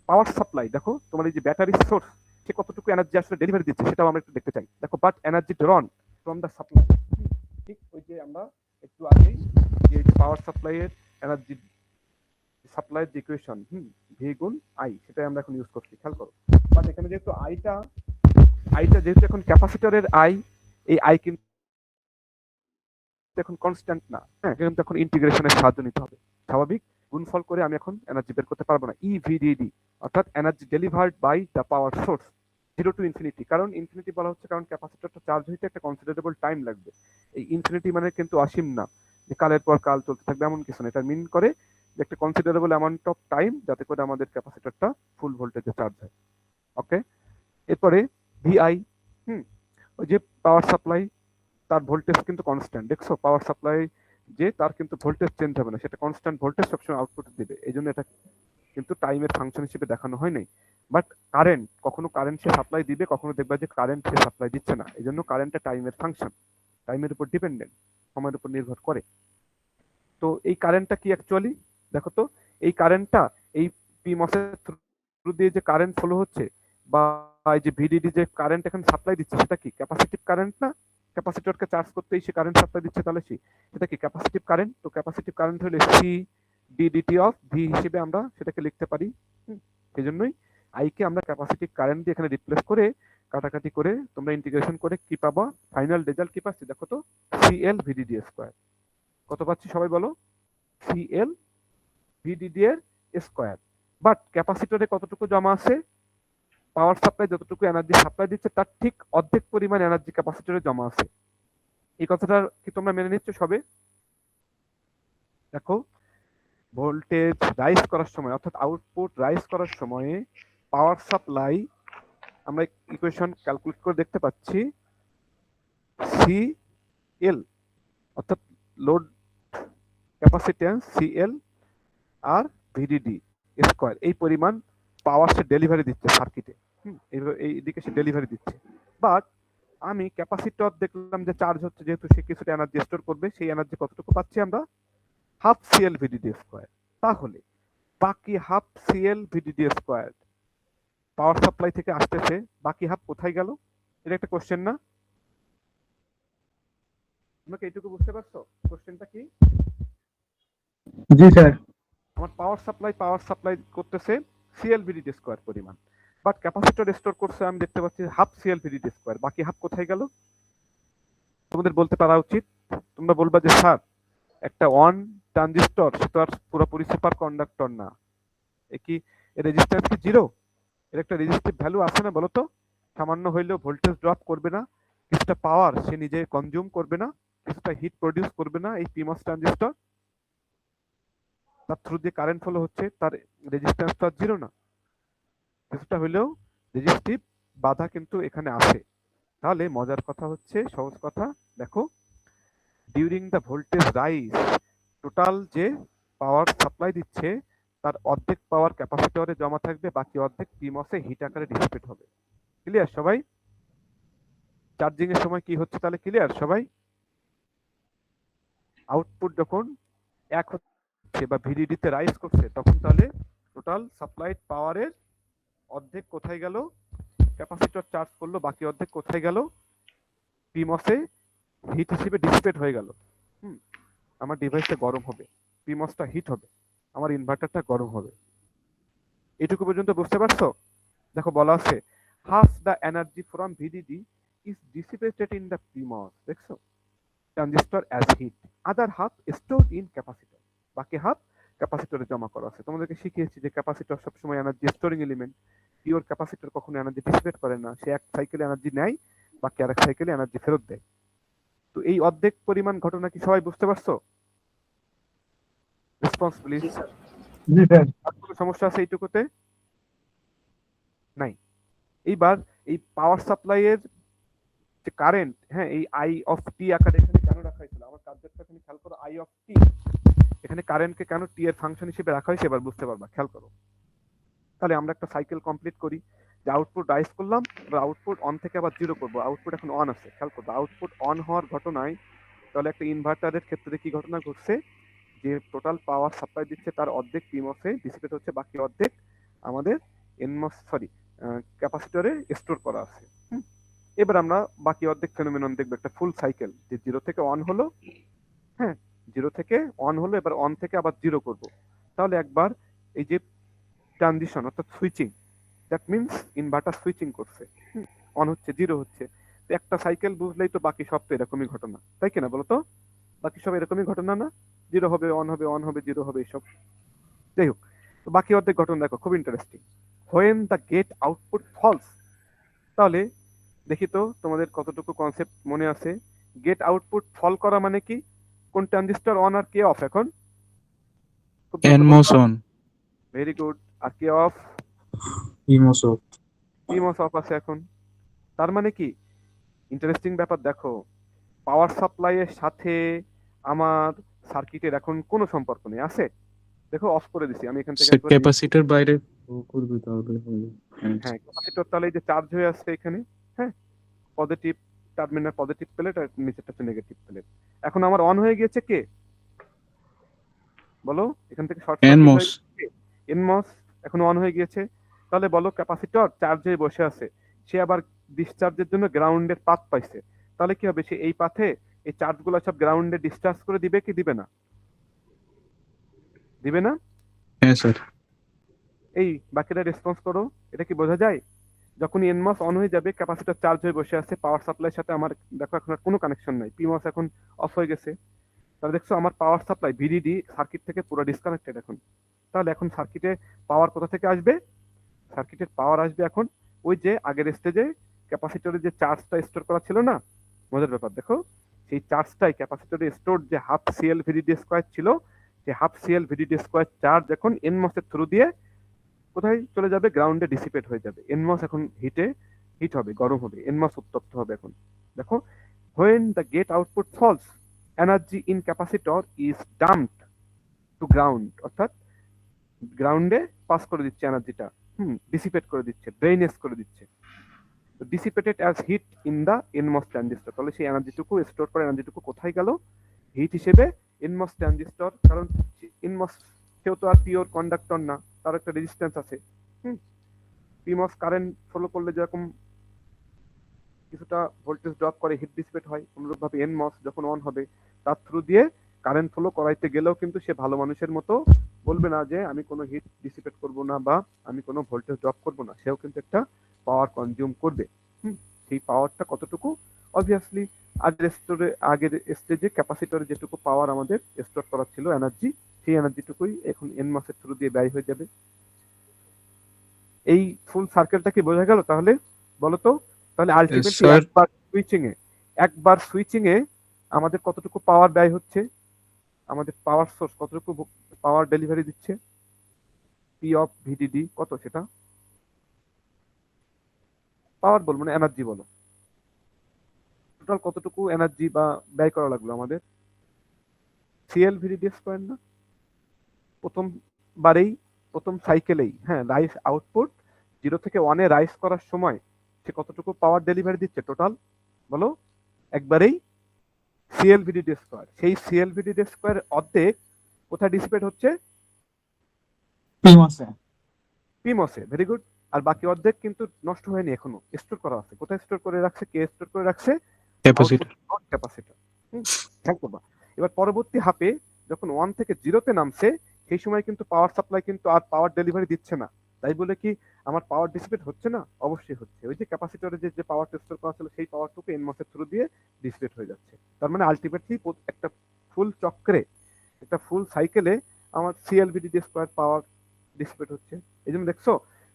পাওয়ার সাপ্লাই দেখো, তোমার এই যে ব্যাটারি সোর্স, সে কতটুকু এনার্জি আসলে ডেলিভারি দিচ্ছে সেটাও আমরা একটু দেখতে চাই। দেখো, but energy ড্রন from the supply, ঠিক ওই যে আমরা একটু আগেই যে পাওয়ার সাপ্লাই এর এনার্জি সাপ্লাইয়ের যে ইকুয়েশন ভি গুণ আই, সেটাই আমরা এখন ইউজ করছি। খেয়াল করো। বাট এখানে যেহেতু আইটা যেহেতু এখন ক্যাপাসিটরের আই, এই আই কিন্তু এখন কনস্ট্যান্ট না, হ্যাঁ, কিন্তু এখন ইন্টিগ্রেশনের সাহায্য নিতে হবে। স্বাভাবিক গুণফল করে আমি এখন এনার্জি বের করতে পারবো না। ইভিডিডি অর্থাৎ energy delivered by the power source, 0 to infinity. কারণ ইনফিনিটি বলা হচ্ছে কারণ ক্যাপাসিটরটা চার্জ হইতে একটা কনসিডারেবল টাইম লাগবে। এই ইনফিনিটি মানে কিন্তু অসীম না, যে কালের পর কাল চলতে থাকবে এমন কিছু না। এটা মিন করে যে একটা কনসিডারেবল অ্যামাউন্ট অফ টাইম, যাতে করে আমাদের ক্যাপাসিটরটা ফুল ভোল্টেজে চার্জ হয়। ওকে, এরপরে ভিআই, ওই যে পাওয়ার সাপ্লাই, তার ভোল্টেজ কিন্তু কনস্ট্যান্ট। দেখছো পাওয়ার সাপ্লাই যে তার কিন্তু ভোল্টেজ চেঞ্জ হবে না, সেটা কনস্ট্যান্ট ভোল্টেজ সবসময় আউটপুট দিবে। এই জন্য এটা কিন্তু টাইমের ফাংশন হিসেবে দেখানো হয় নাই। বাট কারেন্ট, কখনো কারেন্ট সে সাপ্লাই দিবে, কখনো দেখবা যে কারেন্ট সে সাপ্লাই দিচ্ছে না। এই জন্য কারেন্টটা টাইমের ফাংশন, টাইমের উপর ডিপেন্ডেন্ট, সময়ের উপর নির্ভর করে। তো এই কারেন্টটা কি অ্যাকচুয়ালি দেখো তো, এই কারেন্টটা এই পিমসের থ্রু দিয়ে যে কারেন্ট ফ্লো হচ্ছে, বা এই যে ভিডিডি যে কারেন্ট এখন সাপ্লাই দিচ্ছে, সেটা কি ক্যাপাসিটিভ কারেন্ট না? ক্যাপাসিটরকে চার্জ করতেই সে কারেন্ট সাপ্লাই দিচ্ছে, তাহলে সেটা কি ক্যাপাসিটিভ কারেন্ট। তো ক্যাপাসিটিভ কারেন্ট হলে সি ডিডিটি অফ ভি হিসেবে আমরা সেটাকে লিখতে পারি। সেই জন্যই আইকে আমরা ক্যাপাসিটিভ কারেন্ট দিয়ে এখানে রিপ্লেস করে কাটাকাটি করে তোমরা ইন্টিগ্রেশন করে কি পাবা, ফাইনাল রেজাল্ট কি পাচ্ছি দেখো তো, সিএল ভিডিডি স্কোয়ার। কত পাচ্ছি সবাই বলো? সিএল ভিডিডি এর স্কোয়ার। বাট ক্যাপাসিটরে কতটুকু জমা আছে? পাওয়ার সাপ্লাই যতটুকু এনার্জি সাপ্লাই দিচ্ছে তার ঠিক অর্ধেক পরিমাণ এনার্জি ক্যাপাসিটরে জমা আছে। এই কথাটা কি তোমরা মেনে নিচ্ছ সবে? দেখো, ভোল্টেজ রাইজ করার সময় অর্থাৎ আউটপুট রাইজ করার সময়ে পাওয়ার সাপ্লাই আমরা ইকুয়েশন ক্যালকুলেট করে দেখতে পাচ্ছি, সিএল অর্থাৎ লোড ক্যাপাসিট্যান্স সিএল আর ভিডিডি স্কোয়ার, এই পরিমাণ পাওয়ার সে ডেলিভারি দিচ্ছে সার্কিটে। এইদিকে সে ডেলিভারি দিচ্ছে। বাট আমি ক্যাপাসিটর দেখলাম যে চার্জ হচ্ছে, যেহেতু সে কিছুটা এনার্জি স্টোর করবে, সেই এনার্জি কতটুকু পাচ্ছি আমরা? Half CL VDD square. তাহলে বাকি half CL VDD square power supply থেকে আসতেছে, বাকি হাফ কোথায় গেল? এটা একটা কোশ্চেন না? তোমরা কি এইটুকু বুঝতে পারছো কোশ্চেনটা কি? জি স্যার। আমার পাওয়ার সাপ্লাই করতেছে সিএল ভিডিডি স্কোয়ার পরিমাণ, বাট ক্যাপাসিটর স্টোর করছে আমি দেখতে পাচ্ছি হাফ সিএল ভিডিডি স্কোয়ার। বাকি হাফ কোথায় গেল? তোমাদের বলতে পারা উচিত। তোমরা বলবা যে স্যার, একটা ওয়ান ট্রানজিস্টর সে তো আর পুরোপুরি সুপার কন্ডাক্টর না, এ কি রেজিস্ট্যান্স কি জিরো? এর একটা রেজিস্টিভ ভ্যালু আছে না বলো তো? সামান্য হইলেও ভোল্টেজ ড্রপ করবে না, কিছুটা পাওয়ার সে নিজে কনজিউম করবে না, কিছুটা হিট প্রডিউস করবে না? এই পিমস ট্রানজিস্টর, তার থ্রু দিয়ে কারেন্ট ফ্লো হচ্ছে, তার রেজিস্ট্যান্স তো আর জিরো না, কিছুটা হইলেও রেজিস্টিভ বাধা কিন্তু এখানে আছে। তাহলে মজার কথা হচ্ছে, সহজ কথা দেখো, during the voltage rise total যে পাওয়ার সাপ্লাই দিচ্ছে তার অর্ধেক পাওয়ার ক্যাপাসিটরে জমা থাকবে, বাকি অর্ধেক পিমসে হিট আকারে ডিসিপেট হবে। ক্লিয়ার সবাই? চার্জিং এর সময় কি হচ্ছে তাহলে ক্লিয়ার সবাই? আউটপুট যখন 1 হচ্ছে বা ভিডিডি তে রাইজ করছে, তখন তাহলে টোটাল সাপ্লাইড পাওয়ারের অর্ধেক কোথায় গেল? ক্যাপাসিটর চার্জ করলো, বাকি অর্ধেক কোথায় গেল? পিমসে হিট হিসেবে ডিসিপেট হয়ে গেল। আমার ডিভাইসটা গরম হবে, পিমসটা হিট হবে, আমার ইনভার্টারটা গরম হবে। এটুকু পর্যন্ত বুঝতে পারছো? দেখো বলা আছে half the energy from VDD is dissipated in the PMOS, দেখছো, transistor as heat, other half stored in capacitor, বাকি হাফ ক্যাপাসিটরে জমা করা আছে। তোমাদেরকে শিখিয়েছি যে ক্যাপাসিটর সবসময় energy storing element, pure capacitor কখনো এনার্জি ডিসিপেট করে না, সে এক সাইকেলে এনার্জি নেয়, বাকি আরেক সাইকেলে এনার্জি ফেরত দেয়। তো এই অর্ধেক পরিমাণ ঘটনা কি সবাই বুঝতে পারছো? Response please. আর কোনো সমস্যা আছে এইটুকুতে? নাই। এইবার এই পাওয়ার সাপ্লাই এর যে কারেন্ট, হ্যাঁ, এই আই অফ টি আকারে এখানে কেন রাখা হয়েছিল? আমার কার্যটা এখানে খেয়াল করো, আই অফ টি, এখানে কারেন্টকে কেন টি এর ফাংশন হিসেবে রাখা হয়েছে এবার বুঝতে পারবা, খেয়াল করো। তাহলে আমরা একটা সাইকেল কমপ্লিট করি, যে আউটপুট রাইজ করলাম, এবার আউটপুট অন থেকে আবার জিরো করবো, আউটপুট এখন অন আছে, খেয়াল করবো আউটপুট অন হওয়ার ঘটনায় তাহলে একটা ইনভার্টারের ক্ষেত্রে কি ঘটনা ঘটছে, যে টোটাল পাওয়ার সাপ্লাই দিচ্ছে তার অর্ধেক পিমসে ডিসিপেট হচ্ছে, বাকি অর্ধেক আমাদের ক্যাপাসিটরে স্টোর করা আছে। এবার আমরা বাকি অর্ধেক ফেনোমেনন দেখবো, একটা ফুল সাইকেল, যে জিরো থেকে অন হলো, হ্যাঁ, জিরো থেকে অন হলো, এবার অন থেকে আবার জিরো করব। তাহলে একবার এই যে ট্রানজিশন অর্থাৎ switching, that means inverter switching করছে, অন হচ্ছে জিরো হচ্ছে। তো একটা সাইকেল বুঝলেই তো বাকি সব তো এরকমই ঘটনা, তাই কিনা বলো তো? বাকি সব এরকমই ঘটনা না? জিরো হবে, অন হবে, অন হবে, জিরো হবে, এইসব। যাই হোক, তো বাকি অর্ধেক ঘটনা দেখো, খুব interesting. When the gate output falls, তাহলে দেখি তো তোমাদের কতটুকু কনসেপ্ট মনে আছে। গেট আউটপুট ফল করা মানে কি? কোন ট্রানজিস্টর অন আর কে অফ এখন? NMOS on, very good. আর কে অফ? ইমোস অফ। পিমস অফ আছে এখন। তার মানে কি? ইন্টারেস্টিং ব্যাপার দেখো, পাওয়ার সাপ্লাই এর সাথে আমার সার্কিটের এখন কোনো সম্পর্ক নেই, আছে? দেখো অফ করে দিছি আমি এখান থেকে একবার ক্যাপাসিটর বাইরে করবে তাহলে হবে। হ্যাঁ, ক্যাপাসিটর তাহলে এই যে চার্জ হয়ে আসছে এখানে, হ্যাঁ, পজিটিভ টার্মিনাল পজিটিভ প্লেট আর নিচেরটা হচ্ছে নেগেটিভ প্লেট। এখন আমার অন হয়ে গিয়েছে কে? বলো, এখান থেকে শর্ট সার্কিট এনমোস। হয়ে গেছে এনমস, এখন অন হয়ে গিয়েছে। তাহলে বলো ক্যাপাসিটর চার্জ হয়ে বসে আছে, সে আবার ডিসচার্জের জন্য গ্রাউন্ডের পাথ পাইছে, তাহলে কি হবে? সে এই পাথে এই চার্জগুলো সব গ্রাউন্ডে ডিসচার্জ করে দিবে কি দিবে না? দিবে না? হ্যাঁ স্যার। এই বাকিটা রেসপন্স করো, এটা কি বোঝা যায়? যখন এনমস অন হয়ে যাবে, ক্যাপাসিটর চার্জ হয়ে বসে আছে, পাওয়ার সাপ্লাইয়ের সাথে আমার দেখো এখন আর কোনো কানেকশন নাই, পিমস এখন অফ হয়ে গেছে। তাহলে দেখছো আমার পাওয়ার সাপ্লাই ভিডিডি সার্কিট থেকে পুরো ডিসকানেক্টেড এখন। তাহলে এখন সার্কিটে পাওয়ার কোথা থেকে আসবে? সার্কিটের পাওয়ার আসবে এখন ওই যে আগের স্টেজে ক্যাপাসিটরে যে চার্জটা স্টোর করা ছিল না, মজার ব্যাপার দেখো, সেই চার্জটাই ক্যাপাসিটরে স্টোর যে হাফ সিএল ভিডিডি স্কোয়ার ছিল, যে half CL VDD square charge এখন এনমসের থ্রু দিয়ে কোথায় চলে যাবে? গ্রাউন্ডে ডিসিপেট হয়ে যাবে। এনমস এখন হিট হবে, গরম হবে, এনমস উত্তপ্ত হবে এখন। দেখো, when the gate output falls, energy in capacitor is dumped to ground, অর্থাৎ গ্রাউন্ডে পাস করে দিচ্ছে এনার্জিটা, ডিসিপেট করে দিচ্ছে, ড্রেনেজ করে দিচ্ছে। Dissipated as heat in the NMOS transistor, তাহলে সেই এনার্জিটুকু স্টোর করা এনার্জিটুকু কোথায় গেল? হিট হিসেবে এনমস ট্রানজিস্টর, কারণ এনমস কেউ তো আর পিওর কন্ডাক্টর না, তার একটা রেজিস্ট্যান্স আছে। পিমস কারেন্ট ফলো করলে যেরকম কিছুটা ভোল্টেজ ড্রপ করে হিট ডিসিপেট হয়, অনুরূপভাবে এনমস যখন অন হবে তার থ্রু দিয়ে কারেন্ট ফলো করাইতে গেলেও কিন্তু সে ভালো মানুষের মতো বলবে না যে আমি কোনো হিট ডিসিপেট করব না বা আমি কোনো ভোল্টেজ ড্রপ করব না, সেও কিন্তু একটা পাওয়ার কনজিউম করবে। সেই পাওয়ারটা কতটুকু? অবভিয়াসলি আগের স্টেজে ক্যাপাসিটরে যেটুকু পাওয়ার আমাদের স্টোর করা ছিল এনার্জি, সেই এনার্জিটুকুই এখন এনমসের থ্রু দিয়ে ব্যয় হয়ে যাবে। এই ফুল সার্কেলটা কি বোঝা গেল তাহলে? বলো তো, তাহলে আলটিমেটলি একবার সুইচিং এ আমাদের কতটুকু পাওয়ার ব্যয় হচ্ছে? আমাদের পাওয়ার সোর্স কতটুকু পাওয়ার ডেলিভারি দিচ্ছে? পি অফ ভিডিডি কত? সেটা পাওয়ার বলবো না, এনার্জি বলো, টোটাল কতটুকু এনার্জি বা ব্যয় করা লাগলো আমাদের? সিএল ভিডিডি স্কোয়ার না? প্রথম সাইকেলেই, হ্যাঁ, রাইস আউটপুট 0 থেকে 1 এ রাইস করার সময় সে কতটুকু পাওয়ার ডেলিভারি দিচ্ছে টোটাল? বলো একবারেই সিএলভিডিডি স্কোয়ার, সেই সিএলভিডিডি স্কোয়ার অর্ধেক কোথায় ডিসিপেট হচ্ছে? পিমসে। পিমসে, ভেরি গুড। আর বাকি অর্ধেক কিন্তু নষ্ট হয়নি, এখনো স্টোর করা আছে। কোথায় স্টোর করে রাখছে? কে স্টোর করে রাখছে? ক্যাপাসিটর। ক্যাপাসিটর। খেয়াল করবা, এবার পরবর্তী হাফে যখন 1 থেকে 0-তে নামছে, সেই সময় কিন্তু পাওয়ার সাপ্লাই কিন্তু আর পাওয়ার ডেলিভারি দিচ্ছে না। তাই বলে কি আমার পাওয়ার ডিসিপেট হচ্ছে না? অবশ্যই হচ্ছে। ওই যে ক্যাপাসিটরে যে পাওয়ার স্টোর করা ছিল, সেই পাওয়ারটুকু এনমস এর থ্রু দিয়ে ডিসিপেট হয়ে যাচ্ছে। তার মানে আলটিমেটলি একটা ফুল চক্রে, একটা ফুল সাইকেলে আমার সিএলভিডিডি স্কোয়ার পাওয়ার ডিসিপেট হচ্ছে। এই জন্য দেখছো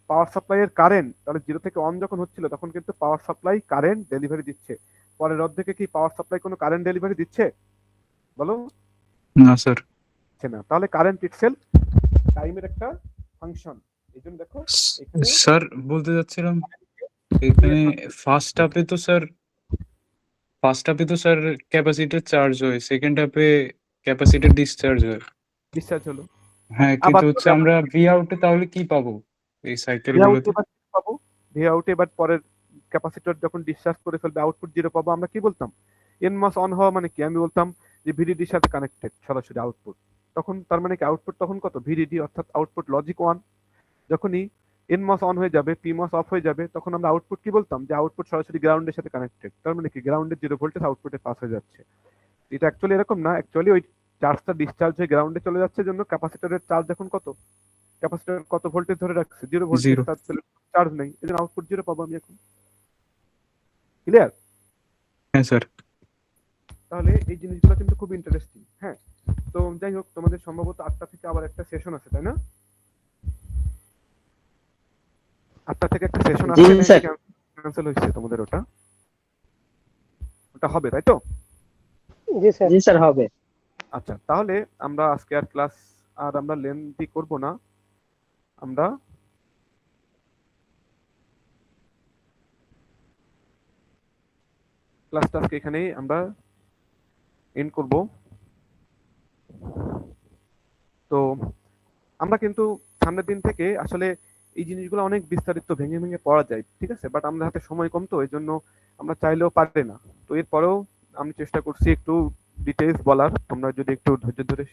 পাওয়ার সাপ্লাই এর কারেন্ট, তাহলে 0 থেকে 1 যখন হচ্ছিল তখন কিন্তু পাওয়ার সাপ্লাই কারেন্ট ডেলিভারি দিচ্ছে। পরের অর্ধেকে কি পাওয়ার সাপ্লাই কোনো কারেন্ট ডেলিভারি দিচ্ছে? বলো। না স্যার। না, তাহলে কারেন্ট ইটসেলফ টাইমের একটা ফাংশন। এই জন্য দেখো এখানে স্যার বলতে যাচ্ছিলাম এখানে ফার্স্ট হাফে তো স্যার ক্যাপাসিটর চার্জ হয়, সেকেন্ড হাফে ক্যাপাসিটর ডিসচার্জ হয়। ডিসচার্জ হলো। হ্যাঁ, কিন্তু হচ্ছে আমরা ভি আউটে তাহলে কি পাবো এই সাইকেল গুলোতে? পাবো ভি আউটে, এবার পরের ক্যাপাসিটর যখন ডিসচার্জ করে ফেলবে আউটপুট 0 পাবো। আমরা কি বলতাম? এনমাস অন হওয়া মানে কি? আমি বলতাম যে ভিডিডির সাথে কানেক্টেড সরাসরি আউটপুট। তখন তার মানে কি আউটপুট তখন কত? ভিডিডি, অর্থাৎ আউটপুট লজিক 1। যখনই এনমস অন হয়ে যাবে, পিমস অফ হয়ে যাবে, তখন আমরা আউটপুট কি বলতাম? যে আউটপুট সরাসরি গ্রাউন্ডের সাথে কানেক্টেড। তার মানে কি গ্রাউন্ডের 0 ভোল্টেজ আউটপুটে পাস হয়ে যাচ্ছে। এটা অ্যাকচুয়ালি এরকম না, অ্যাকচুয়ালি ওই চার্জটা ডিসচার্জ হয়ে গ্রাউন্ডে চলে যাচ্ছে জন্য ক্যাপাসিটরের চার্জ এখন কত? ক্যাপাসিটর কত ভোল্টেজ ধরে রাখছে? 0 ভোল্টেজ। তার চার্জ নেই, এজন্য আউটপুট 0 পাবো আমি এখন। ক্লিয়ার? হ্যাঁ স্যার। তাহলে এই জিনিসগুলো কিন্তু খুব ইন্টারেস্টিং। হ্যাঁ, তো যাই হোক, তোমাদের সম্ভবত 8টা থেকে আবার একটা সেশন আছে, তাই না? 8টা থেকে একটা সেশন আছে, ক্যান্সেল হয়েছে তোমাদের? ওটা হবে তাই তো? জি স্যার হবে। আচ্ছা, তাহলে আমরা আজকে আর ক্লাস আর আমরা লেন্থি করব না। আমরা ক্লাসটা আজকে এখানেই আমরা এন্ড করব। তো আমরা কিন্তু সামনের দিন থেকে আসলে এই জিনিসগুলো অনেক বিস্তারিত ভেঙে ভেঙে পড়া যায়, ঠিক আছে, বাট আমাদের হাতে সময় কম, তো এই জন্য আমরা চাইলেও পারে না। তো এরপরেও আমি চেষ্টা করছি একটু ডিটেলস বলার। তোমরা যদি একটু ধৈর্য ধরে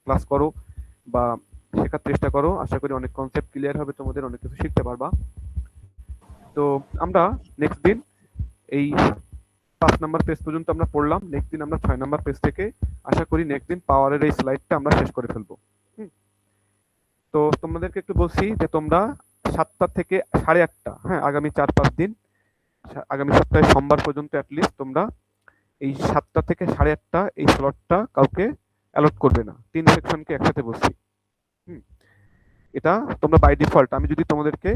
ক্লাস করো বা শেখার চেষ্টা করো, আশা করি অনেক কনসেপ্ট ক্লিয়ার হবে, তোমাদের অনেক কিছু শিখতে পারবা। তো আমরা নেক্সট দিন এই 5 নাম্বার পেজ পর্যন্ত আমরা পড়লাম। নেক্সট দিন আমরা 6 নাম্বার পেজ থেকে আশা করি নেক্সট দিন পাওয়ারের এই স্লাইডটা আমরা শেষ করে ফেলবো। তো তোমাদেরকে একটু বলছি যে তোমরা 7টা থেকে 8:30, হ্যাঁ, আগামী 4-5 দিন, আগামী সপ্তাহে সোমবার পর্যন্ত অ্যাটলিস্ট তোমরা এই 7টা থেকে 8:30 এই স্লটটা কাউকে অ্যালট করবে না। 3 সেকশনকে একসাথে বলছি। এটা তোমরা বাই ডিফল্ট, আমি যদি তোমাদেরকে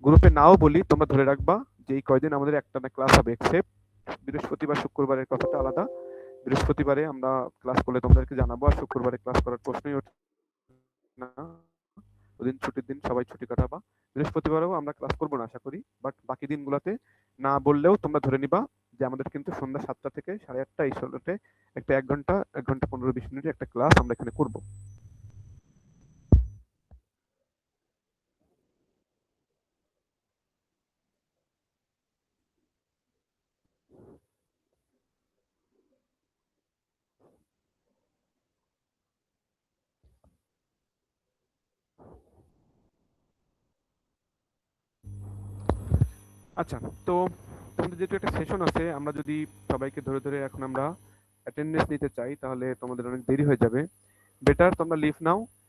গ্রুপে নাও বলি, তোমরা ধরে রাখবা যে এই কয়দিন আমাদের একটা না ক্লাস হবে, এক্সেপ্ট বৃহস্পতিবার শুক্রবারের কথাটা আলাদা। বৃহস্পতিবারে আমরা ক্লাস করলে তোমাদেরকে জানাবো, আর শুক্রবারে ক্লাস করার প্রশ্নই ওঠে না। ওদিন ছুটির দিন, সবাই ছুটি কাটাবা। বৃহস্পতিবারেও আমরা ক্লাস করবো না আশা করি, বাট বাকি দিনগুলোতে না বললেও তোমরা ধরে নিবা যে আমাদের কিন্তু সন্ধ্যা 7টা থেকে 8:30 এই স্লটে একটা 1 ঘন্টা 15-20 মিনিটের একটা ক্লাস আমরা এখানে করবো। আচ্ছা, তো তোমাদের যেহেতু একটা সেশন আছে, আমরা যদি সবাইকে ধরে ধরে এখন আমরা অ্যাটেন্ডেন্স নিতে চাই, তাহলে তোমাদের অনেক দেরি হয়ে যাবে। বেটার তোমরা লিভ নাও,